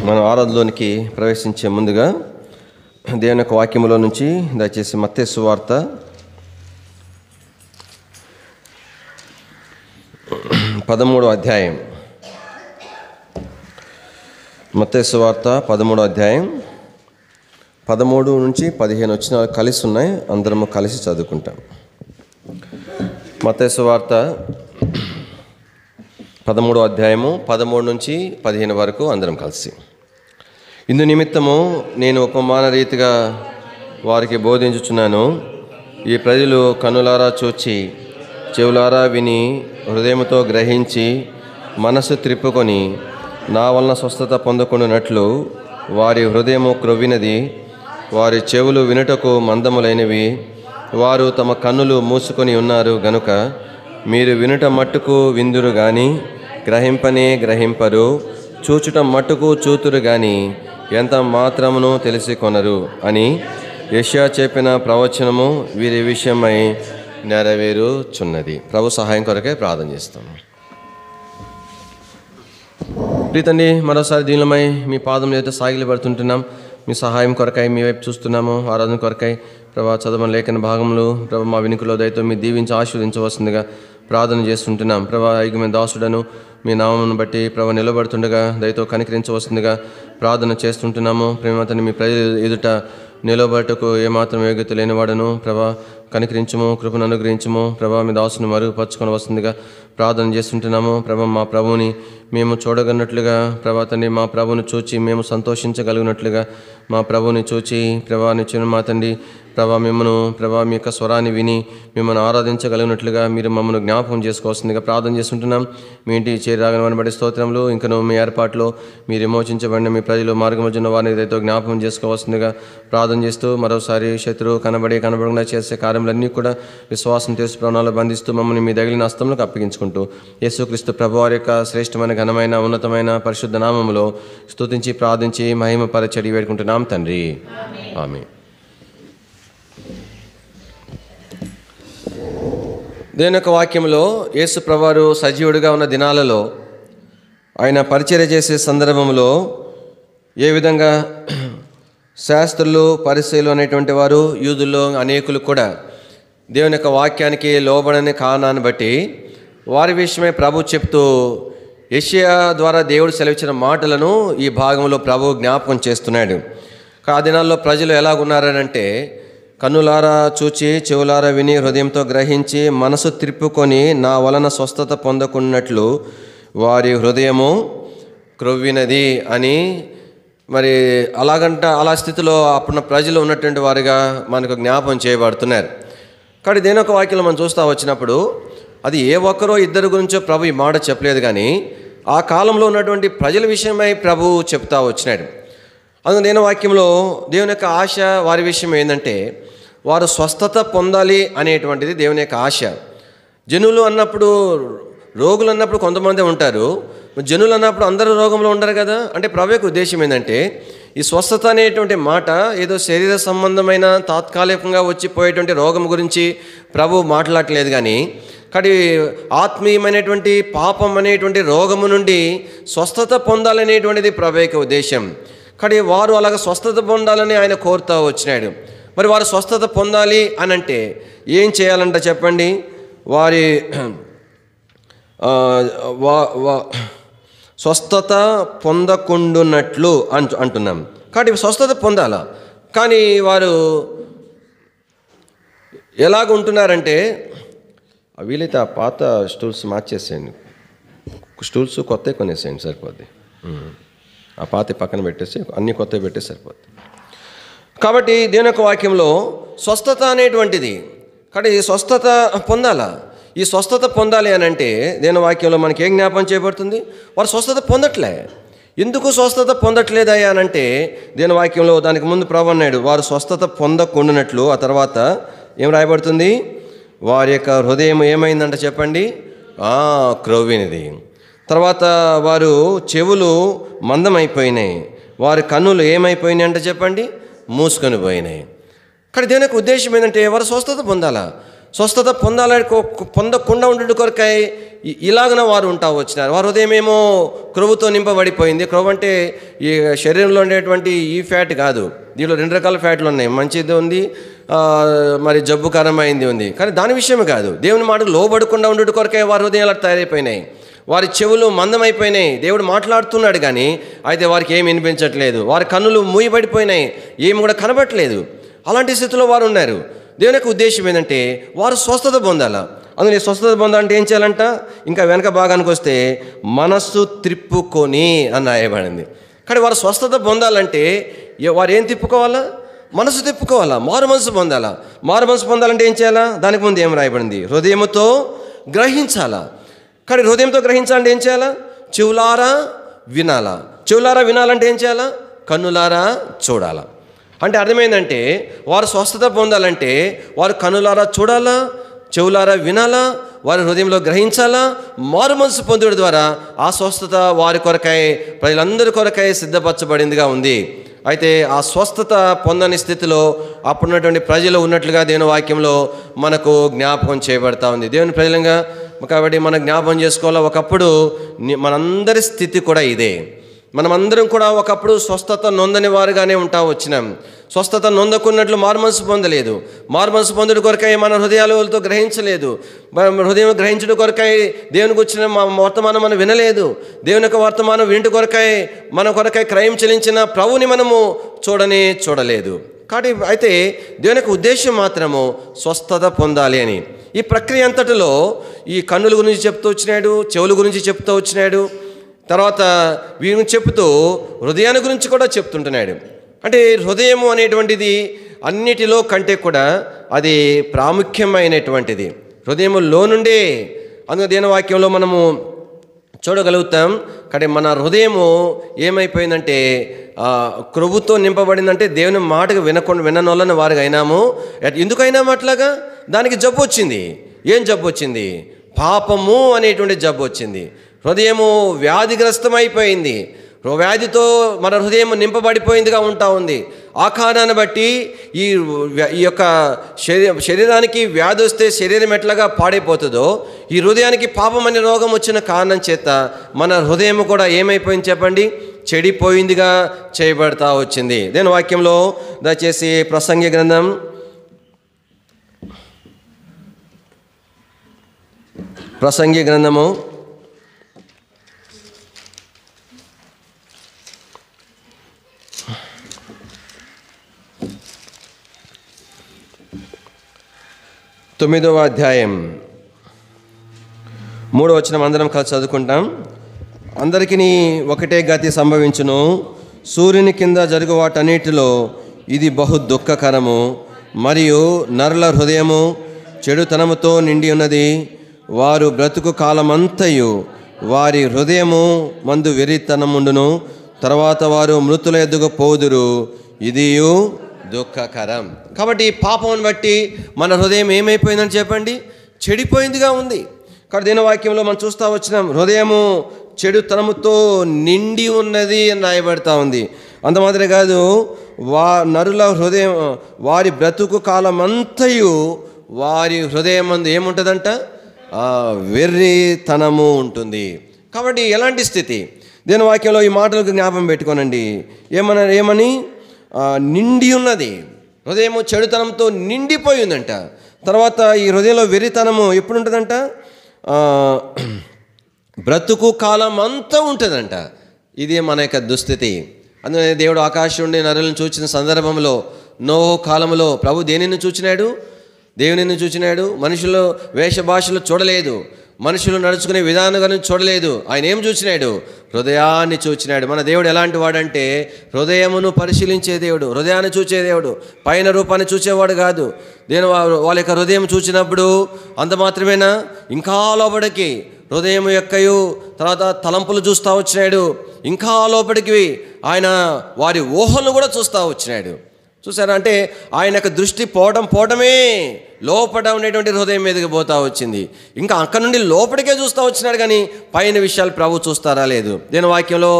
మనం ఆరాధనలోనికి ప్రవేశించే ముందుగా దేవుని యొక్క వాక్యములో నుంచి దయచేసి మత్తయి సువార్త 13వ అధ్యాయం. మత్తయి సువార్త 13వ అధ్యాయం 13 నుంచి 15 వచనాలు కలిసి ఉన్నాయి. అందరము కలిసి చదువుకుంటాం. మత్తయి సువార్త 13వ అధ్యాయము 13 నుంచి 15 వరకు అందరం కలిసి. ఇందు నిమిత్తము నేను ఉపమాన రీతిగా వారికి బోధించుచున్నాను. ఈ ప్రజలు కన్నులారా చూచి, చెవులారా విని, హృదయముతో గ్రహించి, మనసు త్రిప్పుకొని నా వలన స్వస్థత పొందుకొనున్నట్లు వారి హృదయము క్రొవ్వినది, వారి చెవులు వినుటకు మందములైనవి, వారు తమ కన్నులు మూసుకొని ఉన్నారు గనుక మీరు వినుట మట్టుకు విందురు గాని గ్రహింపనే గ్రహింపరు, చూచుట మట్టుకు చూతురు గాని ఎంత మాత్రమును తెలిసి కొనరు అని యెషయా చెప్పిన ప్రవచనము వీరి విషయమై నెరవేరుచున్నది. ప్రభు సహాయం కొరకే ప్రార్థన చేస్తాము. ప్రీతండి, మరోసారి దీనిమై మీ పాదం చేత సాగిలపడుతుంటున్నాం. మీ సహాయం కొరకై మీ వైపు చూస్తున్నాము. ఆరాధన కొరకై ప్రభా చదవని లేఖన భాగములు ప్రభా మా వినికిలో దయతో మీ దీవించి ఆశీర్వదించవలసిందిగా ప్రార్థన చేస్తుంటున్నాం. ప్రభా ఐగుమైన దాసుడను మీ నామమును బట్టి ప్రభా నిలబడుతుండగా దయతో కనికరించవలసిందిగా ప్రార్థన చేస్తుంటున్నాము. ప్రేమతని మీ ప్రజల ఎదుట నిలబడటకు ఏమాత్రం యోగ్యత లేనివాడను ప్రభా కనికరించము, కృపను అనుగ్రహించము. ప్రభా మీ దాసును మరుగుపరచుకొని వస్తుందిగా ప్రార్థన చేస్తుంటున్నాము. ప్రభా మా ప్రభువుని మేము చూడగలిగినట్లుగా, ప్రభా తండ్రి మా ప్రభువుని చూచి మేము సంతోషించగలిగినట్లుగా, మా ప్రభువుని చూచి ప్రభా నిచ్చిన మా తండ్రి ప్రభా మిమ్మను ప్రభా మీ యొక్క స్వరాన్ని విని మిమ్మల్ని ఆరాధించగలిగినట్లుగా మీరు మమ్మల్ని జ్ఞాపకం చేసుకోవాల్సిందిగా ప్రార్థన చేస్తుంటున్నాం. మీ ఇంటికి చేరాగని బట్టి స్తోత్రములు. ఇంకను మీ ఏర్పాట్లో మీరు విమోచించబడిన మీ ప్రజలు మార్గమర్జున వారిని దయతో జ్ఞాపకం చేసుకోవాల్సిందిగా ప్రార్థన చేస్తూ మరోసారి శత్రువు కనబడకుండా చేసే కార్యములన్నీ కూడా విశ్వాసం చేసి ప్రాణాలు బంధిస్తూ మమ్మల్ని మీ దగిలిన హస్తంలోకి అప్పగించుకుంటూ యేసుక్రీస్తు ప్రభు వారి యొక్క శ్రేష్టమైన ఘనమైన ఉన్నతమైన పరిశుద్ధ నామములో స్తుతించి ప్రార్థించి మహిమ పరచడి వేడుకుంటున్నాం తండ్రి, ఆమేన్. దేవుని యొక్క వాక్యంలో యేసు ప్రభువారు సజీవుడిగా ఉన్న దినాలలో ఆయన పరిచర్య చేసే సందర్భంలో ఏ విధంగా శాస్త్రులు పరిసయ్యులు అనేటువంటి వారు యూదుల్లో అనేకులు కూడా దేవుని యొక్క వాక్యానికి లోబడని కారణాన్ని బట్టి వారి విషయమై ప్రభు చెప్తూ యెషయా ద్వారా దేవుడు సెలవిచ్చిన మాటలను ఈ భాగంలో ప్రభు జ్ఞాపకం చేస్తున్నాడు. ఆ దినాల్లో ప్రజలు ఎలాగున్నారనంటే కన్నులారా చూచి, చెవులారా విని, హృదయంతో గ్రహించి, మనసు త్రిప్పుకొని నా వలన స్వస్థత పొందకున్నట్లు వారి హృదయము క్రొవ్వినది అని మరి అలా స్థితిలో అప్పుడు ప్రజలు ఉన్నటువంటి వారిగా మనకు జ్ఞాపకం చేయబడుతున్నారు. కానీ దేని ఒక వాక్యంలో మనం చూస్తూ వచ్చినప్పుడు అది ఏ ఒక్కరో ఇద్దరు గురించో ప్రభు ఈ మాట చెప్పలేదు, కానీ ఆ కాలంలో ఉన్నటువంటి ప్రజల విషయమై ప్రభు చెప్తా వచ్చినాడు. అందుకు నేను వాక్యంలో దేవుని యొక్క ఆశ వారి విషయం ఏంటంటే వారు స్వస్థత పొందాలి అనేటువంటిది దేవుని యొక్క ఆశ. జనులు అన్నప్పుడు, రోగులు అన్నప్పుడు కొంతమంది ఉంటారు, జనులు అన్నప్పుడు అందరూ రోగంలో ఉండరు కదా. అంటే ప్రభు యొక్క ఉద్దేశం ఏంటంటే ఈ స్వస్థత అనేటువంటి మాట ఏదో శరీర సంబంధమైన తాత్కాలికంగా వచ్చిపోయేటువంటి రోగం గురించి ప్రభు మాట్లాడలేదు, కానీ ఆత్మీయమైనటువంటి పాపం అనేటువంటి రోగము నుండి స్వస్థత పొందాలనేటువంటిది ప్రభు యొక్క ఉద్దేశం. వారు అలాగ స్వస్థత పొందాలని ఆయన కోరుతూ వచ్చినాడు. మరి వారు స్వస్థత పొందాలి అని అంటే ఏం చేయాలంట చెప్పండి? వారి స్వస్థత పొందకుండున్నట్లు అంటున్నాం. కాబట్టి స్వస్థత పొందాలా, కానీ వారు ఎలాగ ఉంటున్నారంటే వీలైతే ఆ పాత స్టూల్స్ మార్చేసేయండి, స్టూల్స్ కొత్తవి కొనేసేయండి సరిపోద్ది. ఆ పాత పక్కన పెట్టేసి అన్ని కొత్తవి పెట్టేసి సరిపోద్ది. కాబట్టి దేవుని యొక్క వాక్యంలో స్వస్థత అనేటువంటిది, కానీ స్వస్థత పొందాలా. ఈ స్వస్థత పొందాలి అని అంటే దేవుని వాక్యంలో మనకి ఏం జ్ఞాపకం చేయబడుతుంది? వారు స్వస్థత పొందట్లే. ఎందుకు స్వస్థత పొందట్లేదయ్యా అని అంటే దేవుని వాక్యంలో దానికి ముందు ప్రభు అన్నాడు వారు స్వస్థత పొందకుండానట్లు. ఆ తర్వాత ఏం రాయబడుతుంది? వారి యొక్క హృదయం ఏమైందంట చెప్పండి? క్రొవ్వినది. తర్వాత వారు చెవులు మందమైపోయినాయి, వారి కన్నులు ఏమైపోయినాయి అంటే చెప్పండి? మూసుకొని పోయినాయి. కానీ దేవుని యొక్క ఉద్దేశం ఏంటంటే వారు స్వస్థత పొందాలా. స్వస్థత పొందకుండా ఉండే కొరకై ఇలాగన వారు ఉంటా వచ్చినారు. వారి హృదయం ఏమో క్రొవ్వుతో నింపబడిపోయింది. క్రొవ్వు అంటే ఈ శరీరంలో ఉండేటువంటి ఈ ఫ్యాట్ కాదు, దీనిలో 2 రకాల ఫ్యాట్లు ఉన్నాయి. మంచిది ఉంది, మరి జబ్బుకరమైంది ఉంది. కానీ దాని విషయమే కాదు, దేవుని మాటకు లోబడకుండా ఉండుట కొరకే వారి హృదయాలు అలా తయారైపోయినాయి. వారి చెవులు మందమైపోయినాయి. దేవుడు మాట్లాడుతున్నాడు కానీ అయితే వారికి ఏమి వినిపించట్లేదు. వారి కన్నులు మూయబడిపోయినాయి, ఏమి కూడా కనబట్టలేదు. అలాంటి స్థితిలో వారు ఉన్నారు. దేవుని యొక్క ఉద్దేశం ఏంటంటే వారు స్వస్థత పొందాలా. అందులో స్వస్థత పొందాలంటే ఏం చేయాలంట? ఇంకా వెనక భాగానికి వస్తే మనస్సు త్రిప్పుకొని అని రాయబడింది. కానీ వారు స్వస్థత పొందాలంటే వారు ఏం తిప్పుకోవాలా? మనసు తిప్పుకోవాలా, మారు మనసు పొందాలా. మారు మనసు పొందాలంటే ఏం చేయాలా? దానికి ముందు ఏం రాయబడింది? హృదయముతో గ్రహించాలా. కానీ హృదయంతో గ్రహించాలంటే ఏం చేయాలా? చెవులారా వినాలా. చెవులారా వినాలంటే ఏం చేయాలా? కన్నులారా చూడాలా. అంటే అర్థమైందంటే వారు స్వస్థత పొందాలంటే వారు కన్నులారా చూడాలా, చెవులారా వినాలా, వారి హృదయంలో గ్రహించాలా. మారు మనసు పొందడం ద్వారా ఆ స్వస్థత వారి కొరకై, ప్రజలందరి కొరకై సిద్ధపరచబడిందిగా ఉంది. అయితే ఆ స్వస్థత పొందని స్థితిలో అప్పుడున్నటువంటి ప్రజలు ఉన్నట్లుగా దేవుని వాక్యంలో మనకు జ్ఞాపకం చేయబడతా ఉంది. దేవుని ప్రజలంగా కాబట్టి మనం జ్ఞాపకం చేసుకోవాలా. ఒకప్పుడు మనందరి స్థితి కూడా ఇదే. మనమందరం కూడా ఒకప్పుడు స్వస్థత నొందని వారుగానే ఉంటా వచ్చినాం. స్వస్థత నొందకున్నట్లు మారుమనసు పొందలేదు. మారుమనసు పొందుడు కొరకై మన హృదయాలతో గ్రహించలేదు. హృదయం గ్రహించడం కొరకై దేవునికి వచ్చిన వర్తమానం మనం వినలేదు. దేవుని యొక్క వర్తమానం వింటు కొరకై మన కొరకై క్రయం చెల్లించిన ప్రభుని మనము చూడలేదు. కాబట్టి అయితే దేవుని యొక్క ఉద్దేశం మాత్రము స్వస్థత పొందాలి అని. ఈ ప్రక్రియ అంతటిలో ఈ కన్నుల గురించి చెప్తూ వచ్చినాడు, చెవుల గురించి చెప్తూ వచ్చినాడు, తర్వాత వీరిని చెప్తూ హృదయాన్ని గురించి కూడా చెప్తుంటున్నాడు. అంటే హృదయము అనేటువంటిది అన్నిటిలో కంటే కూడా అది ప్రాముఖ్యమైనటువంటిది. హృదయములో నుండే అందులో దేవుని వాక్యంలో మనము చూడగలుగుతాం. కానీ మన హృదయము ఏమైపోయిందంటే క్రొవ్వుతో నింపబడిందంటే దేవుని మాటకు విననొల్లని వారికి అయినాము. ఎందుకు అయినాము అట్లాగా? దానికి జబ్బు వచ్చింది. ఏం జబ్బు వచ్చింది? పాపము అనేటువంటి జబ్బు వచ్చింది. హృదయము వ్యాధిగ్రస్తమైపోయింది. వ్యాధితో మన హృదయం నింపబడిపోయిందిగా ఉంటా ఉంది. ఆ కారణాన్ని బట్టి ఈ యొక్క శరీరానికి వ్యాధి వస్తే శరీరం ఎట్లాగా పాడైపోతుందో ఈ హృదయానికి పాపం అనే రోగం వచ్చిన కారణం చేత మన హృదయం కూడా ఏమైపోయింది చెప్పండి? చెడిపోయిందిగా చేయబడతా వచ్చింది. దేని వాక్యంలో దయచేసి ప్రసంగి గ్రంథం 9వ అధ్యాయం 3వ వచనం అందరం కలిసి చదువుకుంటాం. అందరికీ ఒకటే గతి సంభవించును, సూర్యుని కింద జరుగు వాటన్నిటిలో ఇది బహు దుఃఖకరము. మరియు నరుల హృదయము చెడుతనముతో నిండి ఉన్నది. వారు బ్రతుకు కాలమంతయు వారి హృదయము మందు వెర్రితనముండును. తర్వాత వారు మృతుల ఎద్దుకు పోదురు. ఇదియు దుఃఖకరం. కాబట్టి పాపం బట్టి మన హృదయం ఏమైపోయిందని చెప్పండి? చెడిపోయిందిగా ఉంది. కాబట్టి దీని వాక్యంలో మనం చూస్తూ వచ్చినాం, హృదయము చెడుతనముతో నిండి ఉన్నది అని రాయబడతా ఉంది. అంత మాత్రమే కాదు, నరుల హృదయం వారి బ్రతుకు కాలమంతయు వారి హృదయం మందు ఏముంటుందంట? వెర్రితనము ఉంటుంది. కాబట్టి ఎలాంటి స్థితి? దీని వాక్యంలో ఈ మాటలకు జ్ఞాపకం పెట్టుకోనండి. ఏమని నిండి ఉన్నది, హృదయము చెడుతనంతో నిండిపోయిందంట. తర్వాత ఈ హృదయంలో వెర్రితనము ఎప్పుడు ఉంటుందంట? బ్రతుకు కాలం అంతా ఉంటుందంట. ఇది మన యొక్క దుస్థితి. అందుకనే దేవుడు ఆకాశం నుండి నరులను చూచిన సందర్భంలో నోహు కాలంలో ప్రభు దేనిని చూచినాడు? దేవునిని చూచినాడు. మనుషులు వేషభాషలు చూడలేదు, మనుషులు నడుచుకునే విధానం చూడలేదు. ఆయన ఏం చూచినాడు? హృదయాన్ని చూచినాడు. మన దేవుడు ఎలాంటి వాడంటే హృదయమును పరిశీలించే దేవుడు, హృదయాన్ని చూచే దేవుడు, పైన రూపాన్ని చూచేవాడు కాదు. నేను వాళ్ళ యొక్క హృదయం చూచినప్పుడు అంత మాత్రమేనా? ఇంకా లోపలికి హృదయం యొక్కయు తర్వాత తలంపులు చూస్తూ వచ్చినాడు. ఇంకా లోపలికి ఆయన వారి ఊహలను కూడా చూస్తూ వచ్చినాడు. చూసారా? అంటే ఆయన యొక్క దృష్టి పోవడమే లోపల ఉండేటువంటి హృదయం మీదకి పోతా వచ్చింది. ఇంకా అక్కడ నుండి లోపలికే చూస్తూ వచ్చినాడు, కానీ పైన విషయాలు ప్రభు చూస్తారా లేదు. దేని వాక్యంలో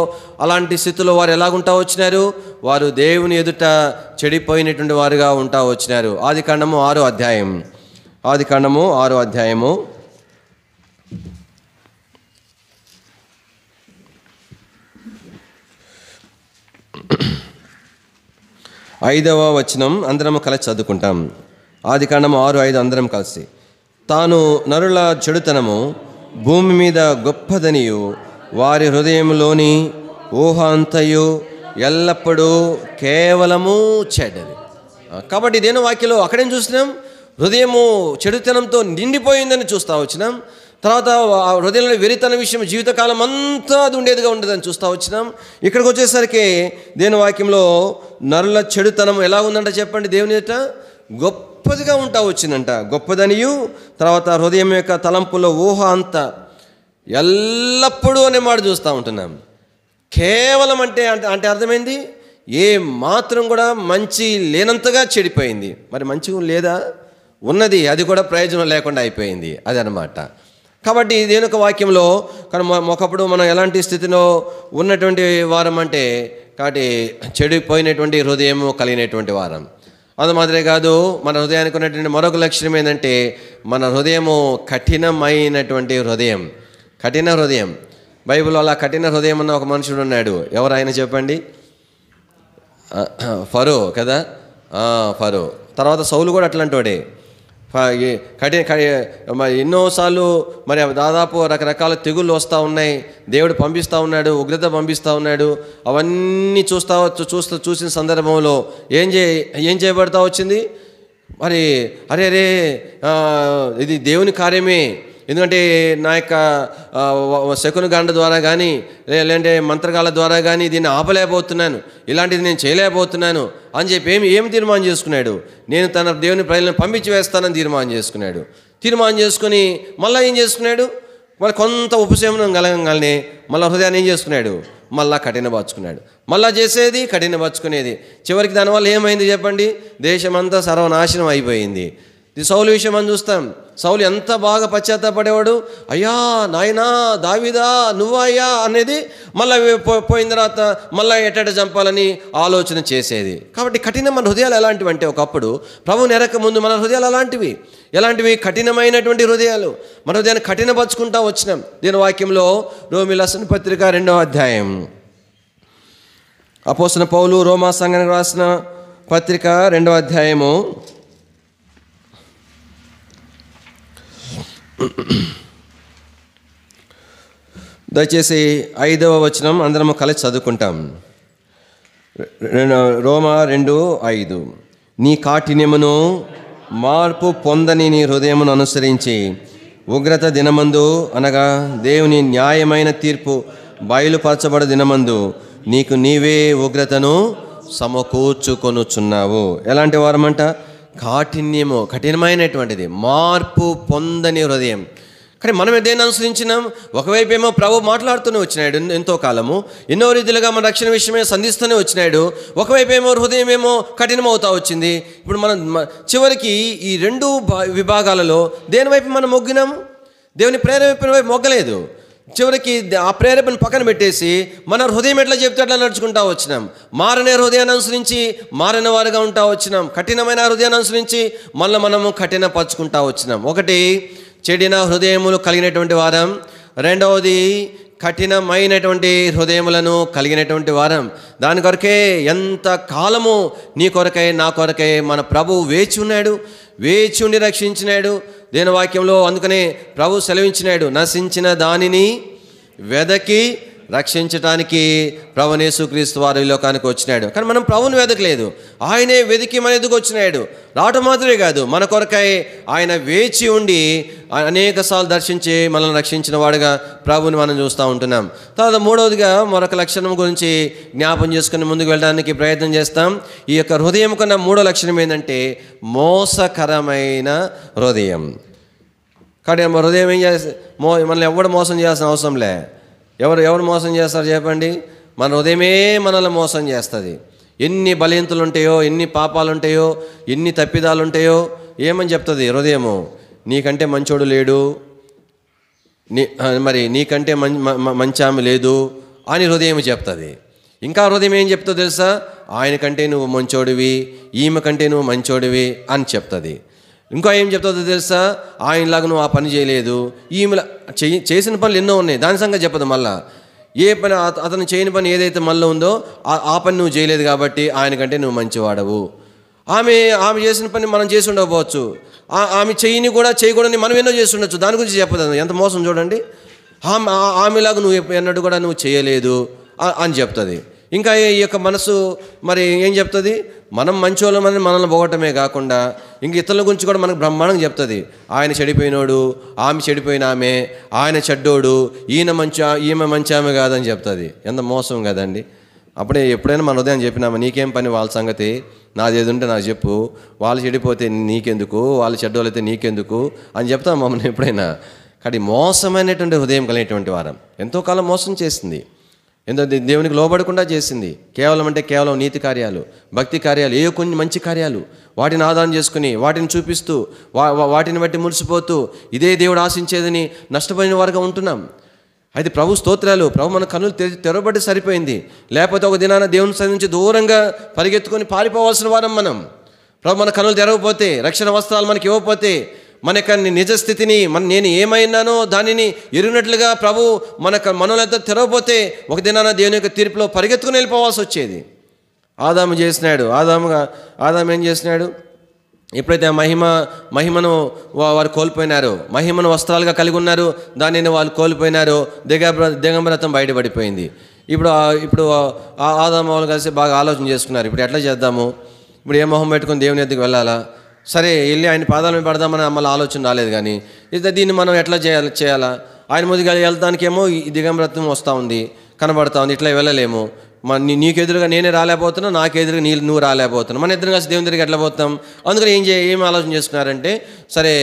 అలాంటి స్థితిలో వారు ఎలాగుంటా వచ్చినారు? వారు దేవుని ఎదుట చెడిపోయినటువంటి వారుగా ఉంటా వచ్చినారు. ఆదికాండము 6వ అధ్యాయం 5వ వచనం అందరం కలిసి చదువుకుంటాం. ఆదికాండము 6:5 అందరం కలిసి. తాను నరుల చెడుతనము భూమి మీద గొప్పదనియు వారి హృదయంలోని ఊహ అంతయు ఎల్లప్పుడూ కేవలము చెడ్డది. కాబట్టి దేని వాక్యలో అక్కడేం చూసినాం, హృదయము చెడుతనంతో నిండిపోయిందని చూస్తూ వచ్చినాం. తర్వాత హృదయంలో వెరితన విషయం జీవితకాలం అంతా అది ఉండేదిగా ఉండదని చూస్తూ వచ్చినాం. ఇక్కడికి వచ్చేసరికి దేని వాక్యంలో నరుల చెడుతనం ఎలా ఉందంట చెప్పండి, దేవుని ఎదుట గొప్పదిగా ఉంటా వచ్చిందంట. గొప్పదనియు తర్వాత హృదయం యొక్క తలంపులో ఊహ అంతా ఎల్లప్పుడూ అనే మాట చూస్తూ ఉంటున్నాం. కేవలం అంటే అంటే అర్థమైంది, ఏ మాత్రం కూడా మంచి లేనంతగా చెడిపోయింది. మరి మంచిగా లేదా, ఉన్నది అది కూడా ప్రయోజనం లేకుండా అయిపోయింది, అది అన్నమాట. కాబట్టి దేని యొక్క వాక్యంలో కానీ ఒకప్పుడు మనం ఎలాంటి స్థితిలో ఉన్నటువంటి వారం అంటే కాబట్టి చెడిపోయినటువంటి హృదయము కలిగినటువంటి వారం. అది మాత్రమే కాదు, మన హృదయానికి ఉన్నటువంటి మరొక లక్షణం ఏంటంటే మన హృదయము కఠినమైనటువంటి హృదయం. కఠిన హృదయం. బైబిల్లో అలా కఠిన హృదయం అన్న ఒక మనుషుడు ఉన్నాడు. ఎవరు ఆయన చెప్పండి? ఫరో కదా, ఫరో. తర్వాత సౌలు కూడా అట్లాంటోడే. ఎన్నోసార్లు మరి దాదాపు రకరకాల తెగుళ్ళు వస్తూ ఉన్నాయి, దేవుడు పంపిస్తూ ఉన్నాడు, ఉగ్రత పంపిస్తూ ఉన్నాడు. అవన్నీ చూసిన సందర్భంలో ఏం చేయబడతా వచ్చింది మరి, అరే ఇది దేవుని కార్యమే, ఎందుకంటే నా యొక్క శకునగాండ ద్వారా కానీ లేదంటే మంత్రగాళ్ళ ద్వారా కానీ దీన్ని ఆపలేకపోతున్నాను, ఇలాంటిది నేను చేయలేకపోతున్నాను అని చెప్పి ఏమి తీర్మానం చేసుకున్నాడు, నేను తన దేవుని ప్రజలను పంపించి వేస్తానని తీర్మానం చేసుకున్నాడు. తీర్మానం చేసుకుని మళ్ళీ ఏం చేసుకున్నాడు, మరి కొంత ఉపశమనం కలగంగానే మళ్ళీ హృదయాన్ని ఏం చేసుకున్నాడు, మళ్ళా కఠినపరుచుకున్నాడు. మళ్ళా చేసేది కఠినపరుచుకునేది. చివరికి దానివల్ల ఏమైంది చెప్పండి, దేశమంతా సర్వనాశనం అయిపోయింది. సౌలు విషయం అని చూస్తాం. సౌలు ఎంత బాగా పశ్చాత్తాపడేవాడు, అయ్యా నాయనా దావీదా నువ్వా అయ్యా అనేది. మళ్ళీ పోయిన తర్వాత మళ్ళీ ఎట్ట చంపాలని ఆలోచన చేసేది. కాబట్టి కఠినమైన హృదయాలు ఎలాంటివి అంటే ఒకప్పుడు ప్రభువుని ఎరక ముందు మన హృదయాలు ఎలాంటివి కఠినమైనటువంటి హృదయాలు. మన హృదయాన్ని కఠినపరుచుకుంటా వచ్చినాం. దీని వాక్యంలో రోమీయులకు రాసిన పత్రిక 2వ అధ్యాయం, అపోస్తలుడైన పౌలు రోమా సంఘానికి రాసిన పత్రిక 2వ అధ్యాయము దయచేసి 5వ వచనం అందరం కలిసి చదువుకుంటాం. రోమా 2:5. నీ కాఠిన్యమును మార్పు పొందని నీ హృదయమును అనుసరించి ఉగ్రత దినమందు అనగా దేవుని న్యాయమైన తీర్పు బయలుపరచబడ దినమందు నీకు నీవే ఉగ్రతను సమకూర్చుకొనుచున్నావు. ఎలాంటి వారమంట, కాఠిన్యము, కఠినమైనటువంటిది, మార్పు పొందని హృదయం. కానీ మనం దేన్ని అనుసరించినాం, ఒకవైపు ఏమో ప్రభు మాట్లాడుతూనే వచ్చినాడు ఎంతో కాలము, ఎన్నో రీతిలుగా మన రక్షణ విషయమే సంధిస్తూనే వచ్చినాడు. ఒకవైపు ఏమో హృదయం ఏమో కఠినమవుతా వచ్చింది. ఇప్పుడు మనం చివరికి ఈ 2 విభాగాలలో దేని వైపు మనం మొగ్గినాము, దేవుని ప్రేరేపణ వైపు మొగ్గలేదు. చివరికి ఆ ప్రేరేపణ పక్కన పెట్టేసి మన హృదయం ఎట్లా చెప్తే అట్లా నడుచుకుంటా వచ్చినాం. మారనే హృదయాన్ని అనుసరించి మారిన వారుగా ఉంటా వచ్చినాం. కఠినమైన హృదయాన్ని అనుసరించి మళ్ళీ మనము కఠినపరుచుకుంటా వచ్చినాం. ఒకటి చెడిన హృదయములు కలిగినటువంటి వారం, రెండవది కఠినమైనటువంటి హృదయములను కలిగినటువంటి వారం. దాని కొరకే ఎంత కాలము నీ కొరకై నా కొరకై మన ప్రభువు వేచి ఉన్నాడు, వేచి ఉండి రక్షించినాడు. దేని వాక్యంలో అందుకనే ప్రభు సెలవించినాడు, నశించిన దానిని వెదకి రక్షించటానికి ప్రభువు యేసుక్రీస్తు వారు ఈ లోకానికి వచ్చినాడు. కానీ మనం ప్రభువుని వెదకలేదు, ఆయనే వెతికి మన ఎదుగు వచ్చినాడు. రావటం మాత్రమే కాదు, మన కొరకై ఆయన వేచి ఉండి అనేక సార్లు దర్శించి మనల్ని రక్షించిన వాడుగా ప్రభువుని మనం చూస్తూ ఉంటున్నాం. తర్వాత మూడవదిగా మరొక లక్షణం గురించి జ్ఞాపం చేసుకుని ముందుకు వెళ్ళడానికి ప్రయత్నం చేస్తాం. ఈ యొక్క హృదయం కన్నా మూడో లక్షణం ఏంటంటే మోసకరమైన హృదయం. కాబట్టి మన హృదయం ఏం చేస్తే మనల్ని ఎవడు మోసం చేయాల్సిన అవసరం లే. ఎవరు మోసం చేస్తారు చెప్పండి, మన హృదయమే మనల్ని మోసం చేస్తుంది. ఎన్ని బలహీనతలు ఉంటాయో, ఎన్ని పాపాలు ఉంటాయో, ఎన్ని తప్పిదాలు ఉంటాయో ఏమని చెప్తుంది హృదయము, నీకంటే మంచోడు లేడు, మరి నీకంటే మంచి ఆమె లేదు అని హృదయం చెప్తుంది. ఇంకా హృదయం ఏం చెప్తుందో తెలుసా, ఆయన కంటే నువ్వు మంచోడివి, ఈమె కంటే నువ్వు మంచోడివి అని చెప్తుంది. ఇంకా ఏం చెప్తుందో తెలుసా, ఆయనలాగా నువ్వు ఆ పని చేయలేదు, ఈమె చేసిన పనులు ఎన్నో ఉన్నాయి, దాని సంగతి చెప్పదు. మళ్ళా ఏ పని అతను చేయని పని ఏదైతే మనలో ఉందో ఆ పని నువ్వు చేయలేదు కాబట్టి ఆయనకంటే నువ్వు మంచివాడవు. ఆమె చేసిన పని మనం చేసి ఉండకపోవచ్చు, ఆమె చేయకూడని మనం ఎన్నో చేసి ఉండొచ్చు, దాని గురించి చెప్పదు. ఎంత మోసం చూడండి. ఆమెలాగా నువ్వు ఎన్నడూ కూడా నువ్వు చేయలేదు అని చెప్తుంది. ఇంకా ఈ యొక్క మనసు మరి ఏం చెప్తుంది? మనం మంచోళ్ళమని మనల్ని పోగొట్టమే కాకుండా ఇంక ఇతరుల గురించి కూడా మనకు బ్రహ్మాండంగా చెప్తుంది. ఆయన చెడిపోయినోడు, ఆమె చెడిపోయిన ఆమె, ఆయన చెడ్డోడు, ఈమె మంచి ఆమె కాదని చెప్తుంది. ఎంత మోసం కదండి. అప్పుడే ఎప్పుడైనా మన ఉదయం చెప్పినామా, నీకేం పని వాళ్ళ సంగతి, నాది ఏది ఉంటే నాకు చెప్పు, వాళ్ళు చెడిపోతే నీకెందుకు, వాళ్ళు చెడ్డోళ్ళైతే నీకెందుకు అని చెప్తాం మమ్మల్ని ఎప్పుడైనా. కానీ మోసమైనటువంటి హృదయం కలిగినటువంటి వారం ఎంతో కాలం మోసం చేసింది, ఎంతో దేవునికి లోబడకుండా చేసింది. కేవలం నీతి కార్యాలు, భక్తి కార్యాలు, కొన్ని మంచి కార్యాలు వాటిని ఆదాయం చేసుకుని వాటిని చూపిస్తూ వాటిని బట్టి మురిసిపోతూ ఇదే దేవుడు ఆశించేదని నష్టపోయిన వారుగా ఉంటున్నాం. అయితే ప్రభు స్తోత్రాలు, ప్రభు మన కన్నులు తెరవబడి సరిపోయింది. లేకపోతే ఒక దినాన దేవుని సన్నిధి నుంచి దూరంగా పరిగెత్తుకొని పారిపోవాల్సిన వారం మనం. ప్రభు మన కన్నులు తెరవకపోతే, రక్షణ వస్త్రాలు మనకి ఇవ్వకపోతే, మన యొక్క నిజ స్థితిని నేను ఏమైనానో దానిని ఎరిగినట్లుగా ప్రభు మనలంతా తెరవకపోతే ఒక దినాన దేవుని యొక్క తీర్పులో పరిగెత్తుకుని వెళ్ళిపోవాల్సి వచ్చేది. ఆదాము ఏం చేసినాడు? ఎప్పుడైతే మహిమను వారు కోల్పోయినారో, మహిమను వస్త్రాలుగా కలిగి ఉన్నారు, దానిని వాళ్ళు కోల్పోయినారో దిగంబరత్వం బయటపడిపోయింది. ఇప్పుడు ఆదాము వాళ్ళు కలిసి బాగా ఆలోచన చేసుకున్నారు, ఇప్పుడు ఎట్లా చేద్దాము, ఇప్పుడు ఏ మొహం పెట్టుకుని దేవుని ఎద్దుకు వెళ్ళాలా, సరే వెళ్ళి ఆయన పాదాల మీద పడదామని మళ్ళీ ఆలోచన రాలేదు. కానీ దీన్ని మనం ఎట్లా చేయాలా, ఆయన ముందుగా వెళ్తానికేమో ఈ దిగంబరత్వం వస్తూ ఉంది, కనబడతా ఉంది, ఇట్లా వెళ్ళలేము, నీకు ఎదురుగా నేనే రాలేకపోతున్నా, నాకు ఎదురుగా నువ్వు రాలేకపోతున్నావు, మన ఇద్దరం కలిసి దేవుని దగ్గరికి ఎట్లా పోతాం? అందుకని ఏం ఆలోచన చేసుకున్నారంటే, సరే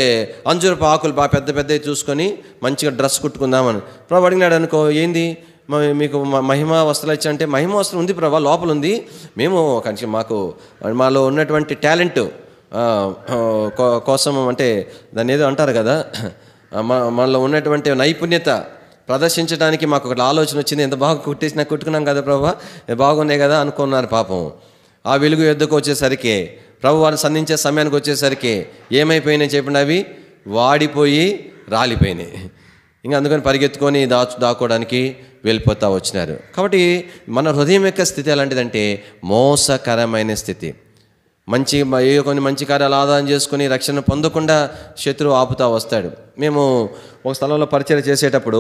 అంజూరపు ఆకులు బాగా పెద్దవి చూసుకొని మంచిగా డ్రెస్ కుట్టుకుందామని ప్రభు అడిగినాడు అనుకో, ఏంది మీకు మహిమ వస్త్రాలు ఇచ్చా? మహిమ వస్త్రం ఉంది ప్రభా, లోపల ఉంది, మేము మాలో ఉన్నటువంటి టాలెంట్ కోసం, అంటే దాన్ని ఏదో అంటారు కదా, మనలో ఉన్నటువంటి నైపుణ్యత ప్రదర్శించడానికి మాకు ఒక ఆలోచన వచ్చింది, ఎంత బాగా కుట్టుకున్నాం కదా ప్రభా, బాగున్నాయి కదా అనుకున్నారు. పాపం ఆ వెలుగు ఎద్దుకు వచ్చేసరికి, ప్రభు వారిని సంధించే సమయానికి వచ్చేసరికి ఏమైపోయినాయి చెప్పండి? అవి వాడిపోయి రాలిపోయినాయి. ఇంకా అందుకని పరిగెత్తుకొని దాక్కోవడానికి వెళ్ళిపోతూ వచ్చినారు. కాబట్టి మన హృదయం యొక్క స్థితి ఎలాంటిదంటే మోసకరమైన స్థితి. కొన్ని మంచి కార్యాలు ఆదాయం చేసుకుని రక్షణ పొందకుండా శత్రువు ఆపుతా వస్తాడు. మేము ఒక స్థలంలో పరిచయం చేసేటప్పుడు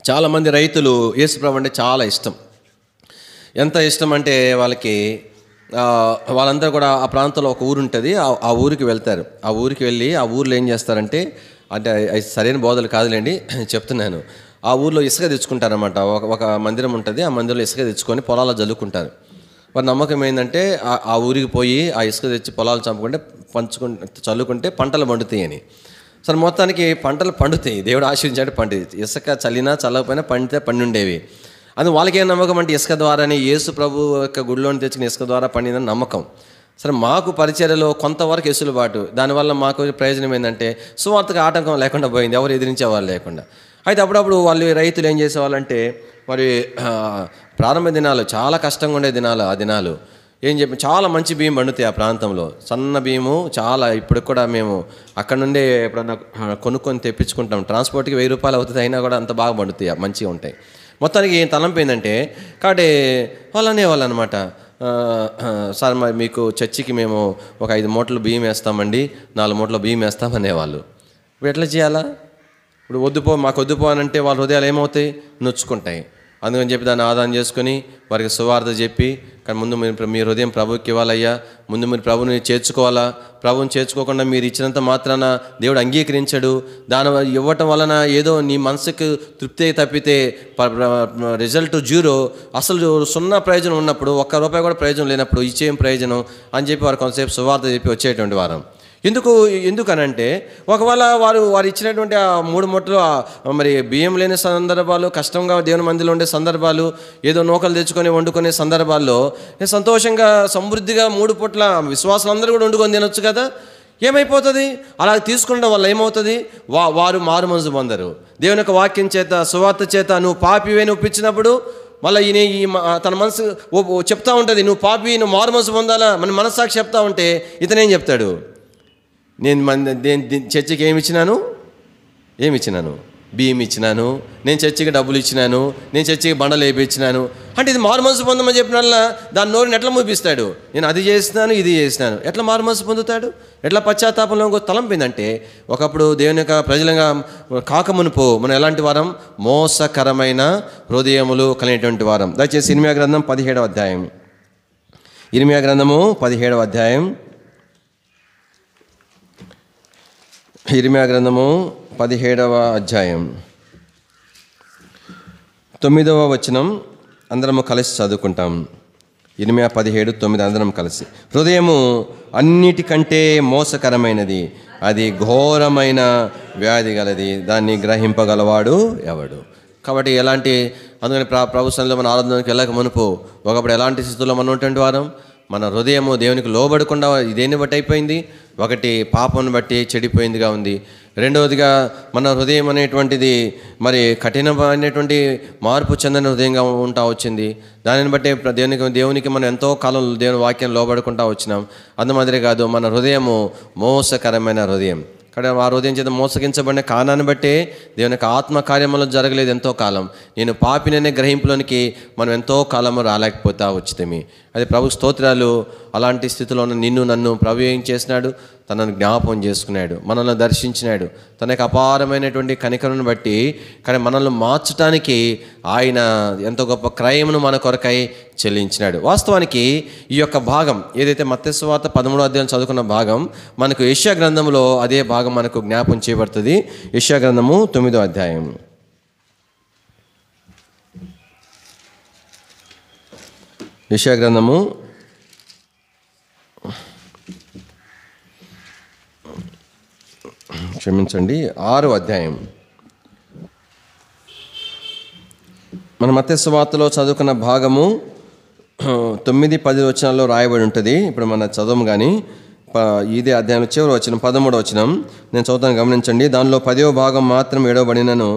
చాలామంది రైతులు యేసుప్రభు అంటే చాలా ఇష్టం. ఎంత ఇష్టం అంటే వాళ్ళందరూ కూడా ఆ ప్రాంతంలో ఒక ఊరు ఉంటుంది, ఆ ఊరికి వెళ్తారు. ఆ ఊరికి వెళ్ళి ఆ ఊర్లో ఏం చేస్తారంటే, అంటే సరైన బోధలు కాదులేండి చెప్తున్నాను, ఆ ఊర్లో ఇసుక తెచ్చుకుంటారన్నమాట. ఒక మందిరం ఉంటుంది, ఆ మందిరంలో ఇసుక తెచ్చుకొని పొలాల్లో జల్లుకుంటారు. వారి నమ్మకం ఏంటంటే ఆ ఊరికి పోయి ఆ ఇసుక తెచ్చి పొలాలు చల్లుకుంటే పంటలు పండుతాయి అని. సరే మొత్తానికి పంటలు పండుతాయి, దేవుడు ఆశీర్వదించాడు, పండుతాయి. ఇసుక చల్లినా చల్లకపోయినా పండుండేవి. అది వాళ్ళకి ఏం నమ్మకం అంటే ఇసుక ద్వారానే, యేసు ప్రభు యొక్క గుడిలోని తెచ్చిన ఇసుక ద్వారా పండిన నమ్మకం. సరే మాకు పరిచర్యలో కొంతవరకు ఎసులుబాటు, దానివల్ల మాకు ప్రయోజనం ఏంటంటే సువార్తకు ఆటంకం లేకుండా పోయింది, ఎవరు ఎదిరించేవాళ్ళు లేకుండా. అయితే అప్పుడప్పుడు రైతులు ఏం చేసేవాళ్ళంటే, మరి ప్రారంభ దినాలు చాలా కష్టంగా ఉండే దినాలు, ఆ దినాలు చాలా మంచి బియ్యం పండుతాయి ఆ ప్రాంతంలో, సన్న బియ్యము చాలా. ఇప్పుడు కూడా మేము అక్కడ నుండే ఎప్పుడన్నా కొనుక్కొని తెప్పించుకుంటాం, ట్రాన్స్పోర్ట్కి 1000 రూపాయలు అవుతుంది, అయినా కూడా అంత బాగా పండుతాయి, మంచిగా ఉంటాయి. మొత్తానికి ఏం తలంపు ఏంటంటే, కాబట్టి వాళ్ళు అనేవాళ్ళు అనమాట, సార్ మరి మీకు చర్చికి మేము ఒక 5 మూటలు బియ్యం వేస్తామండి, 4 మూటలు బియ్యం వేస్తామనేవాళ్ళు. ఇప్పుడు ఎట్లా చేయాలా? ఇప్పుడు మాకు వద్దుపో అని అంటే వాళ్ళ హృదయాలు ఏమవుతాయి? నొచ్చుకుంటాయి. అందుకని చెప్పి దాన్ని ఆదాయం చేసుకుని వారికి సువార్త చెప్పి, కానీ ముందు మీ హృదయం ప్రభుకి ఇవ్వాలయ్యా, ముందు మీరు ప్రభుని చేర్చుకోవాలా, ప్రభుని చేర్చుకోకుండా మీరు ఇచ్చినంత మాత్రాన దేవుడు అంగీకరించడు, దాని ఇవ్వటం వలన ఏదో నీ మనసుకు తృప్తి తప్పితే రిజల్ట్ 0, అసలు 0 ప్రయోజనం ఉన్నప్పుడు, ₹1 కూడా ప్రయోజనం లేనప్పుడు ఇచ్చేం ప్రయోజనం అని చెప్పి వారు కొంతసేపు సువార్త చెప్పి వచ్చేటువంటి వారం. ఎందుకనంటే ఒకవేళ వారు ఇచ్చినటువంటి ఆ 3 మూటలు మరి బియ్యం లేని సందర్భాలు, కష్టంగా దేవుని మందిలో ఉండే సందర్భాలు, ఏదో నూకలు తెచ్చుకొని వండుకునే సందర్భాల్లో సంతోషంగా సమృద్ధిగా 3 పూట్ల విశ్వాసులందరూ కూడా వండుకొని తినొచ్చు కదా. ఏమైపోతుంది? అలా తీసుకునడం వల్ల ఏమవుతుంది? వారు మారు మనసు పొందరు. దేవుని యొక్క వాక్యం చేత, సువార్త చేత నువ్వు పాపివే ఒప్పించినప్పుడు మళ్ళీ తన మనసు చెప్తా ఉంటుంది, నువ్వు పాపి, నువ్వు మారు మనసు పొందాలా, మన మనస్సాక్షి చెప్తా ఉంటే ఇతనేం చెప్తాడు? నేను చర్చికి ఏమి ఇచ్చినాను? బియ్యం ఇచ్చినాను, నేను చర్చికి డబ్బులు ఇచ్చినాను, నేను చర్చికి బండలు వేయించినాను. అంటే ఇది మారుమనసు పొందమని చెప్పినల్లా దాని నోరుని ఎట్లా మూపిస్తాడు? నేను అది చేస్తున్నాను, ఇది చేసినాను. ఎట్లా మారుమనసు పొందుతాడు? ఎట్లా పశ్చాత్తాపంలో తలంపిందంటే, ఒకప్పుడు దేవుని యొక్క ప్రజలంగా కాకమునుపు మనం ఎలాంటి వారం? మోసకరమైన హృదయములు కలిగినటువంటి వారం. దయచేసి ఇర్మీయా గ్రంథం 17వ అధ్యాయం. ఇర్మీయా గ్రంథము 17వ అధ్యాయం. ఇర్మీయా గ్రంథము 17వ అధ్యాయం 9వ వచనం అందరము కలిసి చదువుకుంటాం. ఇర్మీయా 17:9 అందరం కలిసి. హృదయము అన్నిటికంటే మోసకరమైనది, అది ఘోరమైన వ్యాధి గలది, దాన్ని గ్రహింపగలవాడు ఎవడు? కాబట్టి అందుకని ప్రభు సన్నిధిలో మన ఆరాధనకి వెళ్ళక మునుపు ఒకప్పుడు ఎలాంటి స్థితిలో మనం ఉన్నటువంటి వారం? మన హృదయము దేవునికి లోబడకుండా దేన్ని బట్టి అయిపోయింది? ఒకటి పాపం బట్టి చెడిపోయిందిగా ఉంది. రెండవదిగా మన హృదయం అనేటువంటిది మరి కఠినమైనటువంటి మార్పు చెందిన హృదయంగా ఉంటా వచ్చింది. దానిని బట్టి దేవునికి మనం ఎంతో కాలం దేవుని వాక్యం లోబడుకుంటా వచ్చినాం. అందుమాదిరి కాదు, మన హృదయము మోసకరమైన హృదయం. ఇక్కడ ఆ హృదయం చేత మోసగించబడిన కారణాన్ని బట్టే దేవుని యొక్క ఆత్మ కార్యములు జరగలేదు ఎంతో కాలం. నేను పాపిననే గ్రహింపులోనికి మనం ఎంతో కాలము రాలేకపోతా వచ్చితేమి. అది ప్రభు స్తోత్రాలు. అలాంటి స్థితిలో నిన్ను నన్ను ప్రభు ఏం చేసినాడు? తనను జ్ఞాపకం చేసుకున్నాడు, మనల్ని దర్శించినాడు. తన యొక్క అపారమైనటువంటి కనికరను బట్టి కానీ మనల్ని మార్చడానికి ఆయన ఎంతో గొప్ప క్రయమును మన కొరకై చెల్లించినాడు. వాస్తవానికి ఈ యొక్క భాగం ఏదైతే మత్తయి సువార్త 13వ అధ్యాయం చదువుకున్న భాగం, మనకు యెషయా గ్రంథంలో అదే భాగం మనకు జ్ఞాపకం చేయబడుతుంది. యెషయా గ్రంథము 9వ అధ్యాయం. యెషయా గ్రంథము 6వ అధ్యాయం. మన మత్తయి సువార్తలో చదువుకున్న భాగము 9-10 వచనాల్లో రాయబడి ఉంటుంది. ఇప్పుడు మన చదవము కానీ ఇదే అధ్యాయంలో చివరి వచనం 13వ వచనం నేను చదువుతాను, గమనించండి. దానిలో 10వ భాగం మాత్రం ఏడవబడినను,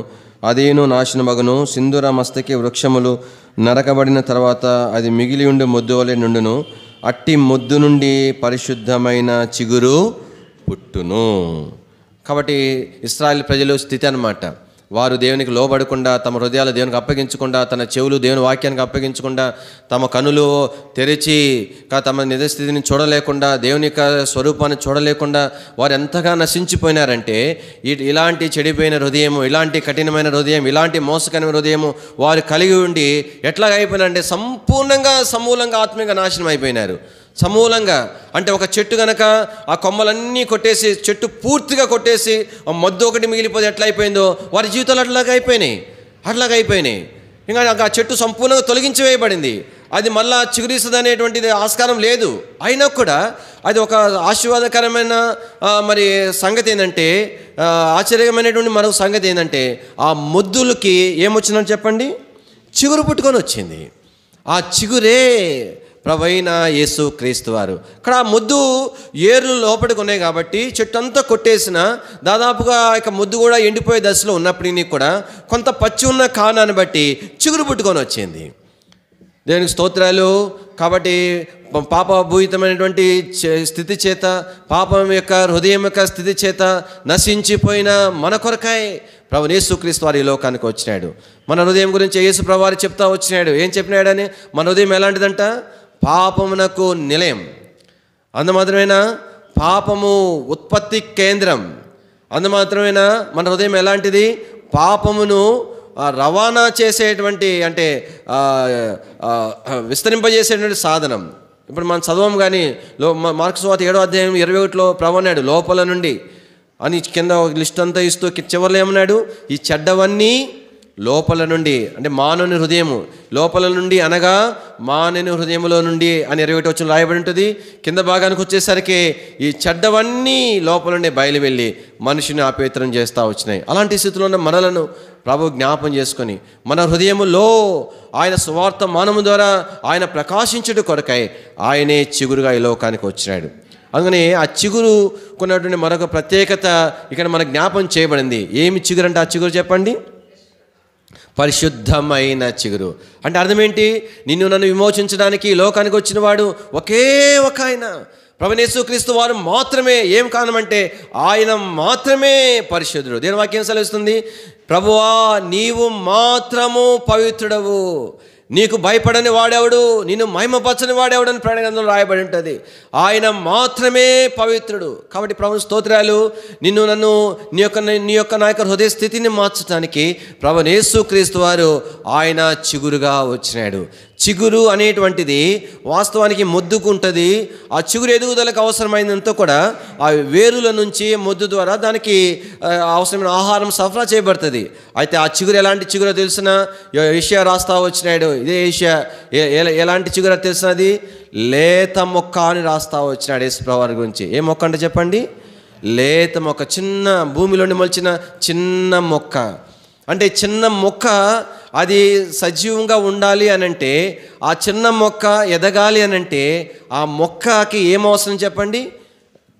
అదేను నాశనమగును. సింధూర మస్తకి వృక్షములు నరకబడిన తర్వాత అది మిగిలి ఉండి మొద్దు వలె నుండును. అట్టి మొద్దు నుండి పరిశుద్ధమైన చిగురు పుట్టును. కాబట్టి ఇశ్రాయేలు ప్రజల స్థితి అన్నమాట. వారు దేవునికి లోబడకుండా, తమ హృదయాలు దేవునికి అప్పగించకుండా, తన చెవులు దేవుని వాక్యానికి అప్పగించకుండా, తమ కనులు తెరిచి తమ నిజస్థితిని చూడలేకుండా, దేవుని యొక్క స్వరూపాన్ని చూడలేకుండా వారు ఎంతగా నశించిపోయినారంటే, ఇలాంటి చెడిపోయిన హృదయము, ఇలాంటి కఠినమైన హృదయం, ఇలాంటి మోసకరమైన హృదయము వారు కలిగి ఉండి ఎట్లాగ అయిపోయినారంటే సంపూర్ణంగా సమూలంగా ఆత్మీయంగా నాశనం అయిపోయినారు. సమూలంగా అంటే ఒక చెట్టు కనుక ఆ కొమ్మలన్నీ కొట్టేసి, చెట్టు పూర్తిగా కొట్టేసి మొద్దు ఒకటి మిగిలిపోతే ఎట్లా అయిపోయిందో వారి జీవితాలు అట్లాగే అయిపోయినాయి. ఇంకా ఆ చెట్టు సంపూర్ణంగా తొలగించి వేయబడింది. అది మళ్ళా చిగురిస్తుంది అనేటువంటిది ఆస్కారం లేదు. అయినా కూడా అది ఒక ఆశీర్వాదకరమైన మరి సంగతి ఏంటంటే, ఆశ్చర్యమైనటువంటి మరొక సంగతి ఏంటంటే, ఆ మొద్దులకి ఏమొచ్చిందని చెప్పండి? చిగురు పుట్టుకొని వచ్చింది. ఆ చిగురే ప్రభువైన యేసు క్రీస్తు వారు. ఇక్కడ ఆ మొద్దు ఏర్లు లోపలికి ఉన్నాయి కాబట్టి చెట్టు అంతా కొట్టేసిన దాదాపుగా ఇక మొద్దు కూడా ఎండిపోయే దశలో ఉన్నప్పటికీ కూడా కొంత పచ్చి ఉన్న కారణాన్ని బట్టి చిగురు పుట్టుకొని వచ్చింది. దేవునికి స్తోత్రాలు. కాబట్టి పాపభూయితమైనటువంటి స్థితి చేత, పాపం యొక్క హృదయం యొక్క స్థితి చేత నశించిపోయిన మన కొరకాయ ప్రభు యేసుక్రీస్తు వారి లోకానికి వచ్చినాడు. మన హృదయం గురించి యేసు ప్రభు వారు చెప్తా వచ్చినాడు. ఏం చెప్పినాడని? మన హృదయం ఎలాంటిదంట? పాపమునకు నిలయం. అందుమాత్రమేనా? పాపము ఉత్పత్తి కేంద్రం. అందుమాత్రమేనా? మన హృదయం ఎలాంటిది? పాపమును రవాణా చేసేటువంటి, అంటే విస్తరింపజేసేటువంటి సాధనం. ఇప్పుడు మనం చదవం కానీ మార్కు సువార్త 7వ అధ్యాయం 21లో ప్రభు అన్నాడు, లోపల నుండి అని కింద లిస్ట్ అంతా ఇస్తూ చివరిలో ఏమన్నాడు? ఈ చెడ్డవన్నీ లోపల నుండి, అంటే మానవుని హృదయము లోపల నుండి, అనగా మానవుని హృదయములో నుండి అని 21వ వచనం రాయబడి ఉంటుంది. కింద భాగానికి వచ్చేసరికి ఈ చెడ్డవన్నీ లోపల నుండి బయలు వెళ్ళి మనిషిని అపవిత్రం చేస్తూ వచ్చినాయి. అలాంటి స్థితిలో ఉన్న మనలను ప్రభు జ్ఞాపం చేసుకొని మన హృదయములో ఆయన సువార్త మానము ద్వారా ఆయన ప్రకాశించుట కొరకై ఆయనే చిగురుగా ఈ లోకానికి వచ్చినాడు. అందుకని ఆ చిగురు కొన్నటువంటి మరొక ప్రత్యేకత ఇక్కడ మన జ్ఞాపం చేయబడింది. ఏమి చిగురు అంటే? ఆ చిగురు చెప్పండి. పరిశుద్ధమైన చిగురు. అంటే అర్థం ఏంటి? నిన్ను నన్ను విమోచించడానికి లోకానికి వచ్చిన వాడు ఒకే ఒక ఆయన, ప్రభువైన యేసుక్రీస్తు వారు మాత్రమే. ఏం కారణమంటే ఆయన మాత్రమే పరిశుద్ధుడు. దేవుని వాక్యం సెలవిస్తుంది, ప్రభువా నీవు మాత్రము పవిత్రుడవు, నీకు భయపడని వాడెవడు, నిన్ను మహిమపరచని వాడెవడని ప్రకటన గ్రంథంలో రాయబడి ఉంటుంది. ఆయన మాత్రమే పవిత్రుడు. కాబట్టి ప్రభువు స్తోత్రాలు. నన్ను నీ యొక్క నా యొక్క హృదయ స్థితిని మార్చడానికి ప్రభువైన యేసుక్రీస్తు వారు ఆయన చిగురుగా వచ్చినాడు. చిగురు అనేటువంటిది వాస్తవానికి మొద్దుకుంటుంది. ఆ చిగురు ఎదుగుదలకు అవసరమైనంత కూడా ఆ వేరుల నుంచి మొద్దు ద్వారా దానికి అవసరమైన ఆహారం సరఫరా చేయబడుతుంది. అయితే ఆ చిగురు ఎలాంటి చిగురో తెలిసిన యెషయా రాస్తా వచ్చినాడు. ఇదే యెషయా ఎలాంటి చిగురో తెలిసినది లేత మొక్క అని రాస్తా వచ్చినాడు యేసుప్రభువు వారి గురించి. ఏ మొక్క అంటే చెప్పండి? లేత మొక్క. చిన్న భూమిలోని మొలిచిన చిన్న మొక్క. అంటే చిన్న మొక్క అది సజీవంగా ఉండాలి అనంటే, ఆ చిన్న మొక్క ఎదగాలి అనంటే ఆ మొక్కకి ఏం అవసరం చెప్పండి?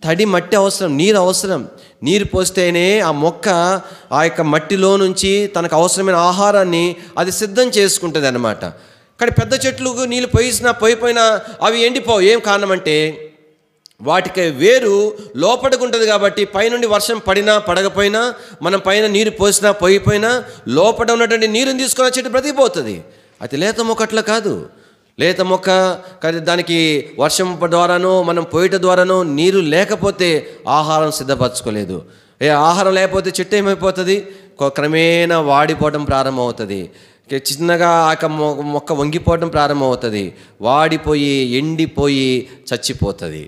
తడి మట్టి అవసరం, నీరు అవసరం. నీరు పోస్తేనే ఆ మొక్క ఆ యొక్క మట్టిలో నుంచి తనకు అవసరమైన ఆహారాన్ని అది సిద్ధం చేసుకుంటుంది అన్నమాట. కానీ పెద్ద చెట్లకు నీళ్ళు పోయిపోయినా అవి ఎండిపోవు. ఏం కారణం అంటే వాటికి వేరు లోపలికి ఉంటుంది కాబట్టి పైనుండి వర్షం పడినా పడకపోయినా, మనం పైన నీరు పోసినా పోయిపోయినా, లోపల ఉన్నటువంటి నీరుని తీసుకొని చెట్టు బ్రతికిపోతుంది. అయితే లేత మొక్క అట్లా కాదు. లేత మొక్క దానికి వర్షం ద్వారానో మనం పోయట ద్వారానో నీరు లేకపోతే ఆహారం సిద్ధపరచుకోలేదు. ఆహారం లేకపోతే చెట్టు ఏమైపోతుంది? క్రమేణా వాడిపోవడం ప్రారంభమవుతుంది. చిన్నగా ఆ మొక్క వంగిపోవడం ప్రారంభమవుతుంది. వాడిపోయి ఎండిపోయి చచ్చిపోతుంది.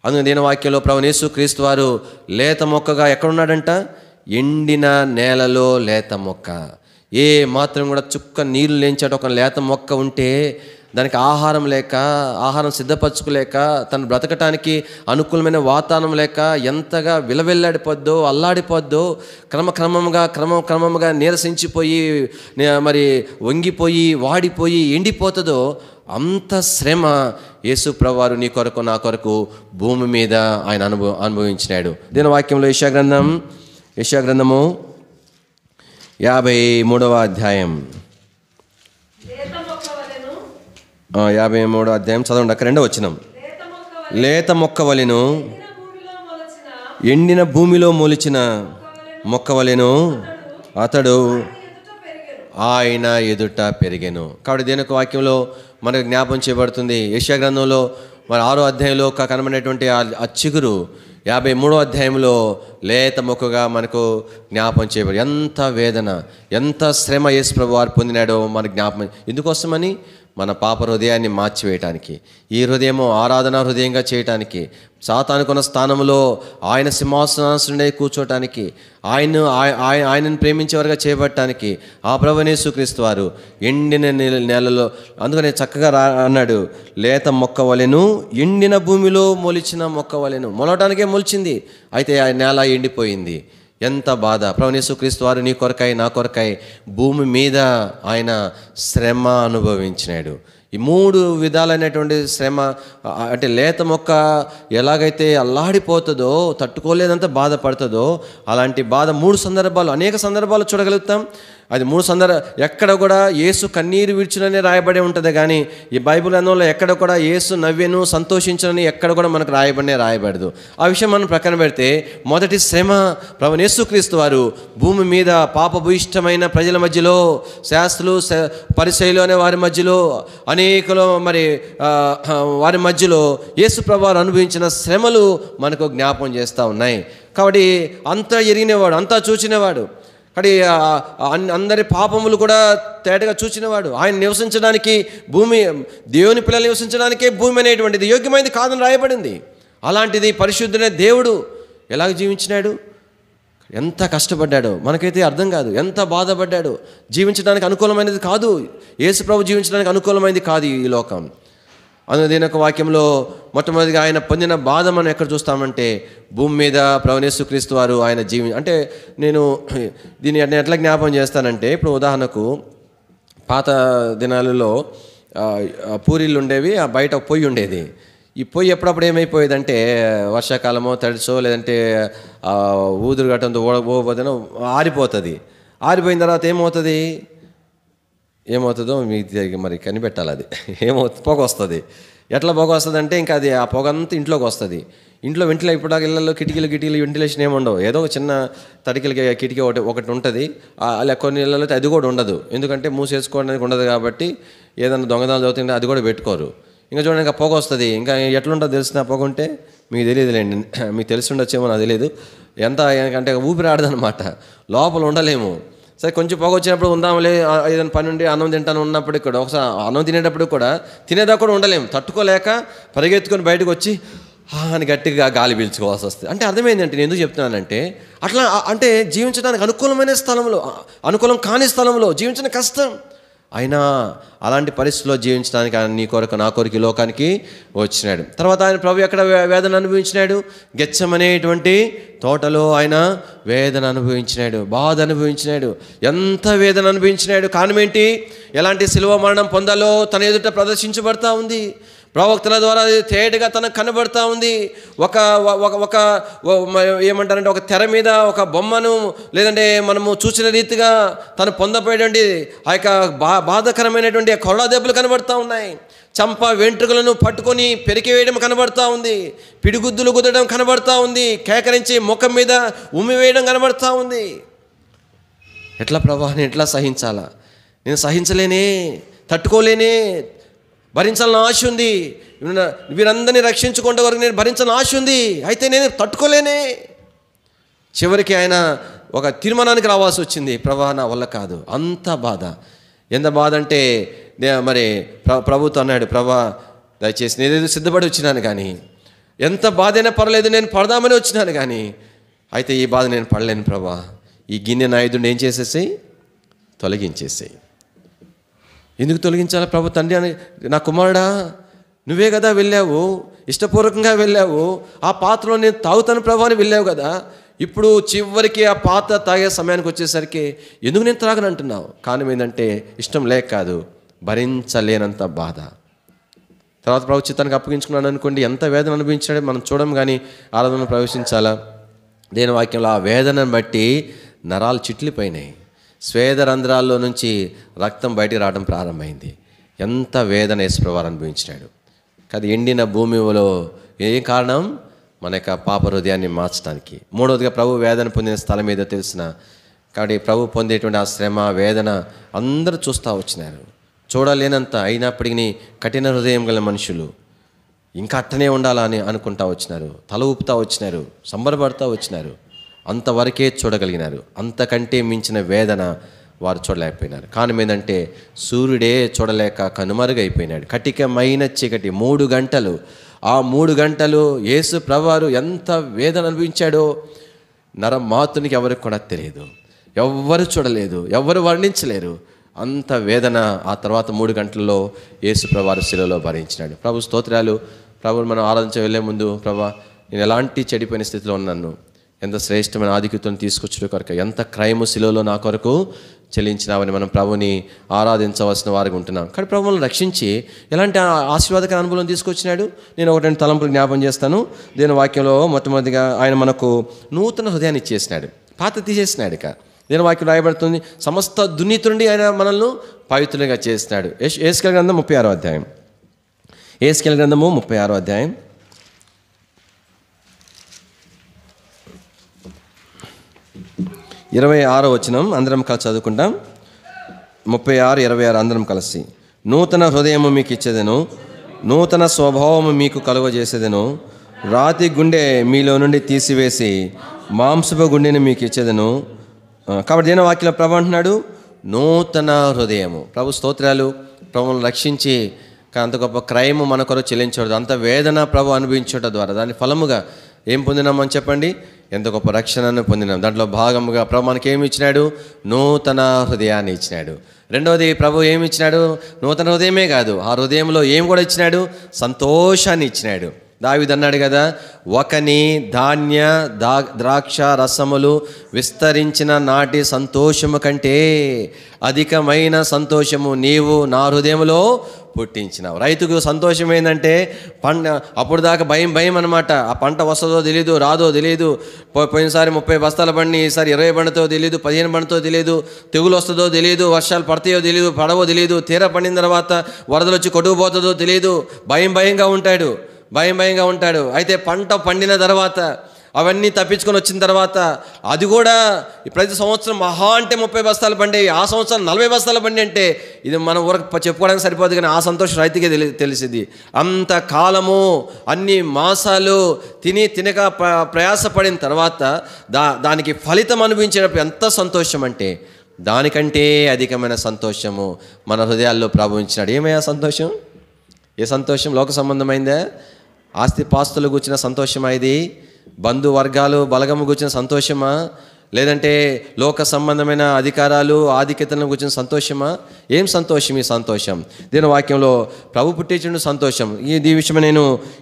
అందుకని దేని వాక్యంలో ప్రభువైన యేసుక్రీస్తు వారు లేత మొక్కగా ఎక్కడున్నాడంట? ఎండిన నేలలో లేత మొక్క. ఏ మాత్రం కూడా చుక్క నీళ్ళు లేంచాట ఒక లేత మొక్క ఉంటే దానికి ఆహారం లేక, ఆహారం సిద్ధపరచుకోలేక, తను బ్రతకటానికి అనుకూలమైన వాతావరణం లేక ఎంతగా విలవెల్లాడిపోద్దో, అల్లాడిపోద్దో, క్రమంగా నీరసించిపోయి మరి వంగిపోయి వాడిపోయి ఎండిపోతుందో అంత శ్రమ యేసు ప్రభువారు నీ కొరకు నా కొరకు భూమి మీద ఆయన అనుభవించినాడు. దీని వాక్యంలో యెషయా గ్రంథము 53వ అధ్యాయం 53వ అధ్యాయం చదవండి. అక్కడ 2వ వచనం. లేత మొక్క వలెను, ఎండిన భూమిలో మొలిచిన మొక్క వలెను అతడు ఆయన ఎదుట పెరిగెను. కాబట్టి దేనికి వాక్యంలో మనకు జ్ఞాపం చేయబడుతుంది. యెషయా గ్రంథంలో మరి 6వ అధ్యాయంలో కనబడినటువంటి ఆ చిగురు 53వ అధ్యాయంలో లేత మొక్కగా మనకు జ్ఞాపం చేయబడి, ఎంత వేదన, ఎంత శ్రమ యేసు ప్రభువు వారు పొందినాడో మన జ్ఞాపం. ఎందుకోసమని? మన పాప హృదయాన్ని మార్చివేయటానికి, ఈ హృదయము ఆరాధనా హృదయంగా చేయటానికి, సాతానుకున్న స్థానంలో ఆయన సింహాసనాసనుడై కూర్చోటానికి, ఆయనను ప్రేమించేవారుగా చేయబట్టడానికి ఆ ప్రభువైన యేసుక్రీస్తు వారు ఎండిన నేలలో, అందుకనే చక్కగా అన్నాడు, లేత మొక్క వలెను, ఎండిన భూమిలో మొలిచిన మొక్క వలెను. మొలవటానికే మొలిచింది, అయితే ఆ నేల ఎండిపోయింది. ఎంత బాధ! ప్రభువైన యేసుక్రీస్తు వారు నీ కొరకై నా కొరకై భూమి మీద ఆయన శ్రమ అనుభవించినాడు. ఈ 3 విధాలైనటువంటి శ్రమ. అంటే లేత మొక్క ఎలాగైతే అల్లాడిపోతుందో, తట్టుకోలేదంతా బాధపడుతుందో, అలాంటి బాధ 3 సందర్భాలు, అనేక సందర్భాలు చూడగలుగుతాం. అది 3 ఎక్కడ కూడా యేసు కన్నీరు విడిచునని రాయబడి ఉంటుంది, కానీ ఈ బైబిల్ గ్రంథంలో ఎక్కడ కూడా యేసు నవ్వెను సంతోషించునని ఎక్కడ కూడా మనకు రాయబడదు. ఆ విషయం మనం ప్రక్కన పెడితే, మొదటి శ్రమ ప్రభువైన యేసుక్రీస్తు వారు భూమి మీద పాపభూయిష్టమైన ప్రజల మధ్యలో, శాస్త్రులు పరిసయ్యులు అనే వారి మధ్యలో, అనేకలు మరి వారి మధ్యలో యేసు ప్రభువు వారు అనుభవించిన శ్రమలు మనకు జ్ఞాపం చేస్తూ ఉన్నాయి. కాబట్టి అంతా ఎరిగినవాడు, అంతా చూచినవాడు, కానీ అందరి పాపములు కూడా తేటగా చూచినవాడు. ఆయన నివసించడానికి భూమి, దేవుని పిల్లలు నివసించడానికే భూమి అనేటువంటిది యోగ్యమైనది కాదని రాయబడింది. అలాంటిది పరిశుద్ధుడైన దేవుడు ఎలాగ జీవించినాడు, ఎంత కష్టపడ్డాడో మనకైతే అర్థం కాదు. ఎంత బాధపడ్డాడు. జీవించడానికి అనుకూలమైనది కాదు, యేసు ప్రభు జీవించడానికి అనుకూలమైనది కాదు ఈ లోకం. అందుకే దీని యొక్క వాక్యంలో మొట్టమొదటిగా ఆయన పొందిన బాధ మనం ఎక్కడ చూస్తామంటే, భూమి మీద ప్రభువైన యేసుక్రీస్తు వారు ఆయన అంటే నేను దీన్ని ఎట్లా జ్ఞాపం చేస్తానంటే, ఇప్పుడు ఉదాహరణకు పాత దినాలలో పూరీలు ఉండేవి, బయట పొయ్యి ఉండేది. ఈ పొయ్యి ఎప్పుడప్పుడు ఏమైపోయేదంటే, వర్షాకాలమో తడిసో లేదంటే ఊదురు గట్టంతో ఓపోతేనో ఆరిపోతుంది. ఆరిపోయిన తర్వాత ఏమవుతుందో మీకు మరి కనిపెట్టాలి. అది పొగ వస్తుంది. ఎట్లా పొగ వస్తుంది అంటే ఇంకా అది ఆ పొగ అంతా ఇంట్లోకి వస్తుంది. ఇంట్లో ఇప్పుడు ఇళ్ళల్లో కిటికీలు వెంటిలేషన్ ఏమి ఉండవు. ఏదో ఒక చిన్న తడికలకి కిటికీ ఒకటి ఉంటుంది. అలా కొన్ని ఇళ్ళలో అది కూడా ఉండదు. ఎందుకంటే మూసేసుకోవడానికి ఉండదు కాబట్టి ఏదైనా దొంగతనాలు చదువుతుంటే అది కూడా పెట్టుకోరు. ఇంకా చూడండి, ఇంకా పొగ వస్తుంది. ఇంకా ఎట్లుంటుందో తెలిసిన పొగ ఉంటే మీకు తెలియదులేండి, మీకు తెలిసి ఉండొచ్చేమో నాకు తెలియదు. ఎంత అంటే ఊపిరి ఆడదనమాట, లోపల ఉండలేము. సరే కొంచెం పొగ వచ్చినప్పుడు ఉందాంలే, ఏదైనా పని ఉండి అన్నం తింటాను ఉన్నప్పటికి కూడా ఒకసారి అన్నం తినేటప్పుడు కూడా తినేదా కూడా ఉండలేము. తట్టుకోలేక పరిగెత్తుకొని బయటకు వచ్చి అని గట్టిగా గాలి పీల్చుకోవాల్సి వస్తుంది. అంటే అర్థమైందంటే నేను ఎందుకు చెప్తున్నానంటే, అట్లా అంటే జీవించడానికి అనుకూలమైన స్థలంలో, అనుకూలం కాని స్థలంలో జీవించడం కష్టం. అయినా అలాంటి పరిస్థితుల్లో జీవించడానికి ఆయన నీ కొరకు నా కొరకు ఈ లోకానికి వచ్చినాడు. తర్వాత ఆయన ప్రభు ఎక్కడ వేదన అనుభవించినాడు? గెత్సెమనేటువంటి తోటలో ఆయన వేదన అనుభవించినాడు, బాధ అనుభవించినాడు. ఎంత వేదన అనుభవించినాడు! కారణం ఏంటి? ఎలాంటి శిలువ మరణం పొందాలో తన ఎదుట ప్రదర్శించబడతా ఉంది. ప్రవక్తల ద్వారా అది తేటగా తనకు కనబడతా ఉంది. ఒక ఏమంటారంటే ఒక తెర మీద ఒక బొమ్మను, లేదంటే మనము చూసిన రీతిగా తను పొందపోయేటువంటి ఆ యొక్క బాధకరమైనటువంటి కొరడా దెబ్బలు కనబడతా ఉన్నాయి. చంప వెంట్రుకలను పట్టుకొని పెరికి వేయడం కనబడతా ఉంది. పిడిగుద్దులు కుదరడం కనబడతా ఉంది. కేకరించి ముఖం మీద ఉమ్మి వేయడం కనబడతా ఉంది. ఎట్లా ప్రభా, నేను ఎట్లా సహించాలా? నేను సహించలేనే, తట్టుకోలేనే, భరించాలని ఆశ ఉంది. వీరందరినీ రక్షించుకుంటే వరకు నేను భరించాలని ఆశ ఉంది, అయితే నేను తట్టుకోలేనే. చివరికి ఆయన ఒక తీర్మానానికి రావాల్సి వచ్చింది, ప్రభా నా వల్ల కాదు. అంత బాధ. ఎంత బాధ అంటే మరి ప్రభుతో అన్నాడు, ప్రభా దయచేసి నేనేదో సిద్ధపడి వచ్చినాను, కానీ ఎంత బాధ అయినా పర్లేదు, నేను పడదామని వచ్చినాను, కానీ అయితే ఈ బాధ నేను పడలేను ప్రభా. ఈ గిన్నె నాయుడుని ఏం చేసేసి తొలగించేసేయి. ఎందుకు తొలగించాలి ప్రభు? తండ్రి అని, నా కుమారుడా నువ్వే కదా వెళ్ళావు, ఇష్టపూర్వకంగా వెళ్ళావు, ఆ పాత్రలో నేను తాగుతాను ప్రభు అని వెళ్ళావు కదా. ఇప్పుడు చివరికి ఆ పాత్ర తాగే సమయానికి వచ్చేసరికి ఎందుకు నేను త్రాగనంటున్నావు? కారణం ఏంటంటే ఇష్టం లేక కాదు, భరించలేనంత బాధ. తర్వాత ప్రభు చిత్తానికి అప్పగించుకున్నాను అనుకోండి, ఎంత వేదన అనుభవించాడో మనం చూడం, కానీ ఆరాధనలో ప్రవేశించాలా? దేని వాక్యంలో ఆ వేదనను బట్టి నరాలు చిట్లిపోయినాయి. స్వేద రంధ్రాల్లో నుంచి రక్తం బయటికి రావడం ప్రారంభమైంది. ఎంత వేదన యేసుప్రభువు అనుభవించినాడు. కాదు, ఎండిన భూమిలో ఏం కారణం? మన యొక్క పాప హృదయాన్ని మార్చడానికి. మూడవదిగా ప్రభు వేదన పొందిన స్థలం ఏదో తెలిసిన, కాబట్టి ప్రభు పొందేటువంటి ఆ శ్రమ, వేదన అందరూ చూస్తూ వచ్చినారు. చూడలేనంత అయినప్పటికీ కఠిన హృదయం గల మనుషులు ఇంకా అట్టనే ఉండాలని అనుకుంటా వచ్చినారు, తల ఊపుతూ వచ్చినారు, సంబరపడుతూ వచ్చినారు. అంతవరకే చూడగలిగినారు. అంతకంటే మించిన వేదన వారు చూడలేకపోయినారు. కారణం ఏంటంటే సూర్యుడే చూడలేక కనుమరుగైపోయినాడు. కటికమైన చీకటి 3 గంటలు. ఆ 3 గంటలు యేసు ప్రభువారు ఎంత వేదన అనుభవించాడో నరమాతునికి ఎవరికి కూడా తెలియదు, ఎవ్వరు చూడలేదు, ఎవ్వరు వర్ణించలేరు. అంత వేదన ఆ తర్వాత 3 గంటల్లో యేసు ప్రభువారు శిలువలో భరించినాడు. ప్రభు స్తోత్రాలు. ప్రభువుని మనం ఆరాధించ వెళ్ళే ముందు, ప్రభా నేను ఎలాంటి చెడిపోయిన స్థితిలో ఉన్నాను, ఎంత శ్రేష్టమైన ఆధిక్యతను తీసుకొచ్చిన కొరకు, ఎంత క్రైము శిలువలో నా కొరకు చెల్లించినావని మనం ప్రభుని ఆరాధించవలసిన వారికి ఉంటున్నాం. కానీ ప్రభువులను రక్షించి ఎలాంటి ఆశీర్వాదకర అనుభవం తీసుకొచ్చినాడు? నేను 1-2 తలంపులు జ్ఞాపం చేస్తాను. దేని వాక్యంలో మొట్టమొదటిగా ఆయన మనకు నూతన హృదయాన్ని ఇచ్చేసినాడు, పాత తీసేసినాడు. ఇక దేని వాక్యం రాయబడుతుంది, సమస్త దుర్నీతి నుండి ఆయన మనల్ని పవిత్రులుగా చేసినాడు. యేసుకేలు గ్రంథం 36వ అధ్యాయం. యేసుకేలు గ్రంథము 36వ అధ్యాయం 26వ వచనం అందరం కలిసి చదువుకుంటాం. 36, 26 అందరం కలిసి. నూతన హృదయము మీకు ఇచ్చేదను, నూతన స్వభావము మీకు కలుగజేసేదను, రాతి గుండె మీలో నుండి తీసివేసి మాంసపు గుండెని మీకు ఇచ్చేదను. కాబట్టి దేని వాక్యంలో ప్రభు అంటున్నాడు, నూతన హృదయము. ప్రభు స్తోత్రాలు. ప్రభువును రక్షించి అంత గొప్ప క్రైము మన కొరకు చెల్లించడం, అంత వేదన ప్రభు అనుభవించడం ద్వారా దాని ఫలముగా ఏం పొందినామని చెప్పండి? ఎంత గొప్ప రక్షణను పొందినాం. దాంట్లో భాగముగా ప్రభు మనకి ఏమి ఇచ్చినాడు? నూతన హృదయాన్ని ఇచ్చినాడు. రెండవది ప్రభు ఏమి ఇచ్చినాడు? నూతన హృదయమే కాదు, ఆ హృదయంలో ఏం కూడా ఇచ్చినాడు? సంతోషాన్ని ఇచ్చినాడు. దావీదు అన్నాడు కదా, ఒకని ధాన్య ద్రాక్ష రసములు విస్తరించిన నాటి సంతోషము కంటే అధికమైన సంతోషము నీవు నా హృదయంలో పుట్టించినావు. రైతుకు సంతోషం ఏంటంటే అప్పుడు దాకా భయం అనమాట. ఆ పంట వస్తుందో తెలియదు, రాదో తెలియదు. పోయినసారి 30 బస్తాల బండి, ఈసారి 20 బండితో తెలియదు, 15 బండితో తెలియదు. తెగులు వస్తుందో తెలియదు, వర్షాలు పడతాయో తెలియదు, పడవో తెలియదు. తీర పండిన తర్వాత వరదలు వచ్చి కొట్టుకుపోతుందో తెలియదు. భయంగా ఉంటాడు. అయితే పంట పండిన తర్వాత అవన్నీ తప్పించుకొని వచ్చిన తర్వాత అది కూడా ప్రతి సంవత్సరం మహా అంటే 30 బస్తాలు బండి, ఆ సంవత్సరం 40 బస్తాల బండి అంటే ఇది మనం ఊరకు చెప్పుకోవడానికి సరిపోదు. కానీ ఆ సంతోషం రైతుకే తెలిసింది. అంత కాలము అన్ని మాసాలు తినక ప్రయాసపడిన తర్వాత దానికి ఫలితం అనుభవించేటప్పుడు ఎంత సంతోషం అంటే దానికంటే అధికమైన సంతోషము మన హృదయాల్లో ప్రభవించినాడు. ఏమయ్యా సంతోషం? ఏ సంతోషం? లోక సంబంధమైందా? ఆస్తిపాస్తులు కూర్చిన సంతోషమా? ఇది బంధువర్గాలు బలగము కూర్చిన సంతోషమా? లేదంటే లోక సంబంధమైన అధికారాలు ఆధిక్యతలను కూర్చిన సంతోషమా? ఏం సంతోషం ఈ సంతోషం? దీని వాక్యంలో ప్రభు పుట్టించిన సంతోషం. ఈ విషయమే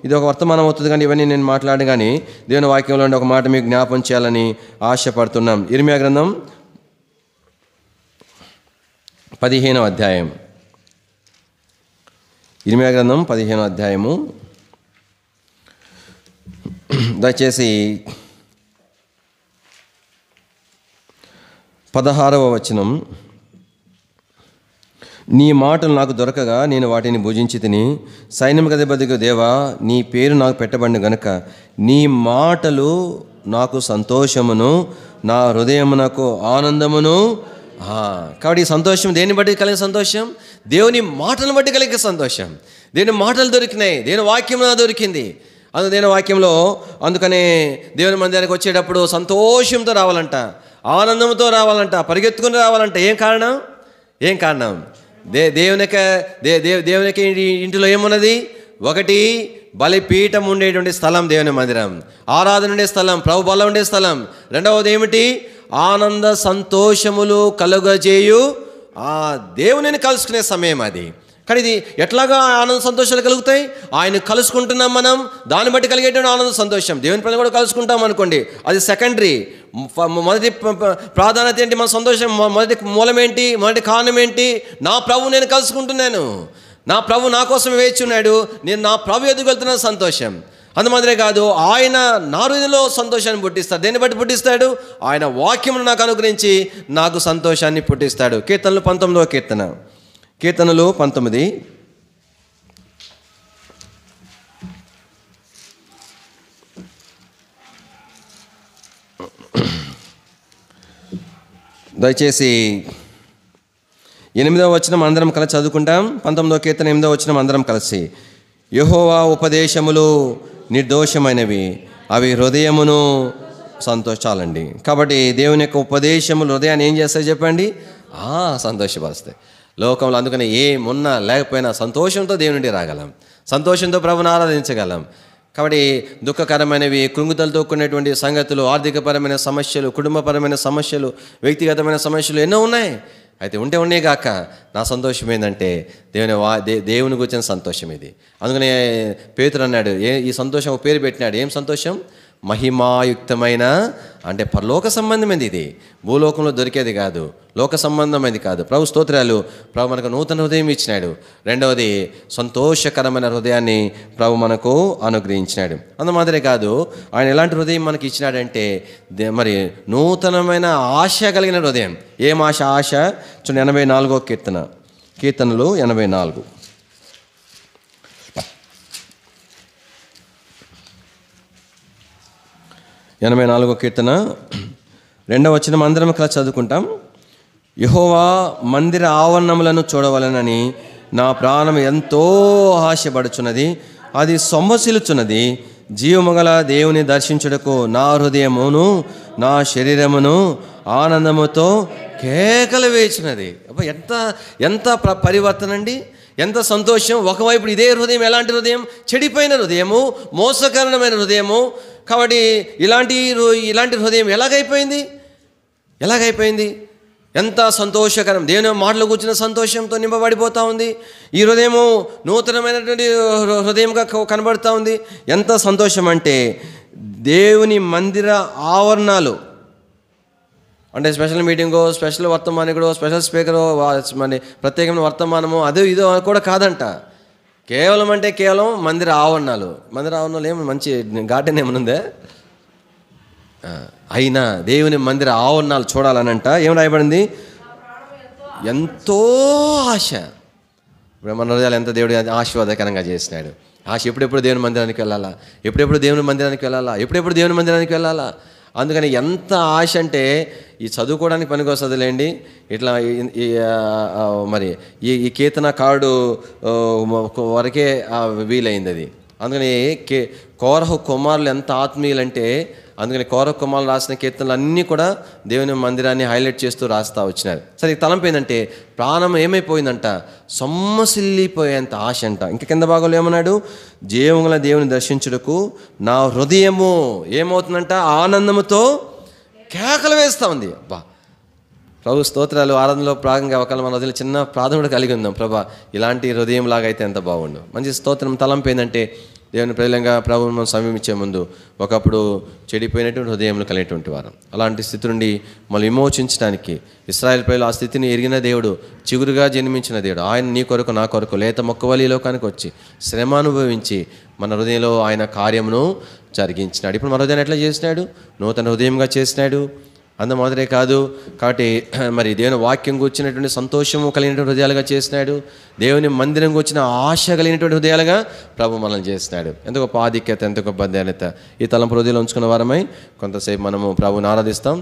ఇది ఒక వర్తమానం అవుతుంది కానీ ఇవన్నీ నేను మాట్లాడి కానీ దేవుని వాక్యంలో ఒక మాట మీకు జ్ఞాపం చేయాలని ఆశపడుతున్నాం. ఇర్మియా గ్రంథం 15వ అధ్యాయం. ఇర్మియా గ్రంథం 15వ అధ్యాయము. దయచేసి 16వ వచనం. నీ మాటలు నాకు దొరకగా నేను వాటిని భుజించి తిని సైన్యమధిపతికి దేవా నీ పేరు నాకు పెట్టబడిన గనుక నీ మాటలు నాకు సంతోషమును నా హృదయమునకు ఆనందమును. కాబట్టి ఈ సంతోషం దేన్ని బట్టి కలిగే సంతోషం? దేవుని మాటలను బట్టి కలిగే సంతోషం. దేవుని మాటలు దొరికినాయి, దేవుని వాక్యం దొరికింది. దేవుని వాక్యంలో అందుకనే దేవుని మందిరానికి వచ్చేటప్పుడు సంతోషంతో రావాలంట, ఆనందంతో రావాలంట, పరిగెత్తుకుని రావాలంట. ఏం కారణం? దేవునికి ఇంటిలో ఏమున్నది? ఒకటి బలిపీఠం ఉండేటువంటి స్థలం దేవుని మందిరం, ఆరాధన ఉండే స్థలం, ప్రభు బలం ఉండే స్థలం. రెండవది ఏమిటి? ఆనంద సంతోషములు కలుగజేయు ఆ దేవునిని కలుసుకునే సమయం అది. కానీ ఇది ఎట్లాగా ఆనంద సంతోషాలు కలుగుతాయి? ఆయన కలుసుకుంటున్నాం మనం, దాన్ని బట్టి కలిగేటువంటి ఆనంద సంతోషం. దేవుని పని కూడా కలుసుకుంటాం అనుకోండి, అది సెకండరీ. మొదటి ప్రాధాన్యత ఏంటి? మన సంతోషం మొదటి మూలం ఏంటి? మొదటి కారణం ఏంటి? నా ప్రభు నేను కలుసుకుంటున్నాను, నా ప్రభు నా కోసం వేచున్నాడు, నేను నా ప్రభు ఎదుగు వెళ్తున్న సంతోషం. అందుమాత్రమే కాదు, ఆయన నా హృదయంలో సంతోషాన్ని పుట్టిస్తాడు. దేన్ని బట్టి పుట్టిస్తాడు? ఆయన వాక్యమును నాకు అనుగ్రహించి నాకు సంతోషాన్ని పుట్టిస్తాడు. కీర్తనలు 19వ కీర్తన. కీర్తనలు 19. దయచేసి 8వ వచనం అందరం కలిసి చదువుకుంటాం. 19వ కీర్తన 8వ వచనం అందరం కలిసి. యెహోవా ఉపదేశములు నిర్దోషమైనవి, అవి హృదయమును సంతోషాలండి. కాబట్టి దేవుని యొక్క ఉపదేశములు హృదయాన్ని ఏం చేస్తాయి చెప్పండి? సంతోషపరుస్తాయి. లోకంలో అందుకని ఏమున్నా లేకపోయినా సంతోషంతో దేవుని రాగలం, సంతోషంతో ప్రభుని ఆరాధించగలం. కాబట్టి దుఃఖకరమైనవి, కృంగుదలతో కూడినటువంటి సంగతులు, ఆర్థికపరమైన సమస్యలు, కుటుంబపరమైన సమస్యలు, వ్యక్తిగతమైన సమస్యలు ఎన్నో ఉన్నాయి. అయితే ఉన్నాయి కాక నా సంతోషం ఏంటంటే దేవుని గురించిన సంతోషం ఇది. అందుకనే పేతురు అన్నాడు, ఈ సంతోషం ఒక పేరు పెట్టినాడు. ఏం సంతోషం? మహిమాయుక్తమైన, అంటే పరలోక సంబంధమైనది. ఇది భూలోకంలో దొరికేది కాదు, లోక సంబంధమైనది కాదు. ప్రభు స్తోత్రాలు. ప్రభు మనకు నూతన హృదయం ఇచ్చినాడు. రెండవది సంతోషకరమైన హృదయాన్ని ప్రభు మనకు అనుగ్రహించినాడు. అందుమాదిరే కాదు, ఆయన ఎలాంటి హృదయం మనకి ఇచ్చినాడంటే మరి నూతనమైన ఆశ కలిగిన హృదయం. ఏం ఆశ? చూడండి 84వ కీర్తన. కీర్తనలు 84. 84వ కీర్తన 2వ వచనం అందరం కలిసి చదువుకుంటాం. యెహోవా మందిర ఆవరణములను చూడవలనని నా ప్రాణం ఎంతో ఆశపడుచున్నది, అది సొమ్మసిల్చున్నది. జీవముగల దేవుని దర్శించుటకు నా హృదయమును నా శరీరమును ఆనందముతో కేకలు వేచినది. ఎంత పరివర్తన అండి, ఎంత సంతోషం. ఒకవైపు ఇదే హృదయం ఎలాంటి హృదయం? చెడిపోయిన హృదయము, మోసకరమైన హృదయము. కాబట్టి ఇలాంటి హృదయం ఎలాగైపోయింది? ఎంత సంతోషకరం! దేవుని మాటలు కూర్చున్న సంతోషంతో నింపబడిపోతూ ఉంది. ఈ హృదయము నూతనమైనటువంటి హృదయంగా కనబడుతూ ఉంది. ఎంత సంతోషం అంటే దేవుని మందిర ఆవరణాలు అంటే స్పెషల్ మీటింగో, స్పెషల్ వర్తమానికుడో, స్పెషల్ స్పీకరో, మన ప్రత్యేకమైన వర్తమానమో అదో ఇదో కూడా కాదంట. కేవలం అంటే కేవలం మందిర ఆవరణాలు. మందిర ఆవరణాలు ఏమో మంచి గార్డెన్ ఏమనుందే, అయినా దేవుని మందిర ఆవరణాలు చూడాలనంట ఏం రాయబడింది? ఎంతో ఆశ. ఇప్పుడు మన హృదయాలు ఎంత దేవుడు ఆశీర్వాదకరంగా చేసినాడు. ఆశ ఎప్పుడెప్పుడు దేవుని మందిరానికి వెళ్ళాలా, ఎప్పుడెప్పుడు దేవుని మందిరానికి వెళ్ళాలా, ఎప్పుడెప్పుడు దేవుని మందిరానికి వెళ్ళాలా. అందుకని ఎంత ఆశ అంటే ఈ చదువుకోవడానికి పనికొస్తుందిలేండి. ఇట్లా మరి ఈ కీర్తన కార్డు వరకే వీలైంది అది. అందుకని కోరహు కుమారులు ఎంత ఆత్మీయులంటే, అందుకని కోరహు కుమారులు రాసిన కీర్తనలు అన్నీ కూడా దేవుని మందిరాన్ని హైలైట్ చేస్తూ రాస్తూ వచ్చినారు. సరే, తలంపు ఏంటంటే ప్రాణం ఏమైపోయిందంట, సొమ్మసిల్లిపోయేంత ఆశ అంట. ఇంకా కింద భాగంలో ఏమన్నాడు? జీవముగల దేవుని దర్శించుటకు నా హృదయము ఏమవుతుందంట, ఆనందముతో కేకలు వేస్తూ ఉంది. అబ్బా, ప్రభు స్తోత్రాలు. ఆరాధనలో ప్రారంభంగా ఒకవేళ మన హృదయంలో చిన్న ప్రార్థన కలిగి ఉందాం. ప్రభా, ఇలాంటి హృదయం లాగా అయితే ఎంత బాగుండు. మంచి స్తోత్రం. తలంపు ఏంటంటే దేవుని ప్రజలంగా ప్రభువును మనం సమీపించే ముందు ఒకప్పుడు చెడిపోయినటువంటి హృదయంలో కలిగినటువంటి వారు, అలాంటి స్థితి నుండి మళ్ళీ విమోచించడానికి ఇశ్రాయేలు ప్రజలు ఆ స్థితిని ఎరిగిన దేవుడు, చిగురుగా జన్మించిన దేవుడు, ఆయన నీ కొరకు నా కొరకు లేత మొక్కవలి లోకానికి వచ్చి శ్రమ అనుభవించి మన హృదయంలో ఆయన కార్యమును జరిగించినాడు. ఇప్పుడు మన హృదయాన్ని ఎట్లా చేసినాడు? నూతన హృదయంగా చేసినాడు. అందు మాత్రమే కాదు, కాబట్టి మరి దేవుని వాక్యం కూర్చున్నటువంటి సంతోషము కలిగినటువంటి హృదయాలుగా చేసినాడు. దేవుని మందిరం కూర్చిన ఆశ కలిగినటువంటి హృదయాలుగా ప్రభు మనల్ని చేసినాడు. ఎంత గొప్ప ఆధిక్యత, ఎంత గొప్ప ధ్యానత. ఈ తలంపు హృదయంలో ఉంచుకున్న వారమై కొంతసేపు మనము ప్రభువుని ఆరాధిస్తాం.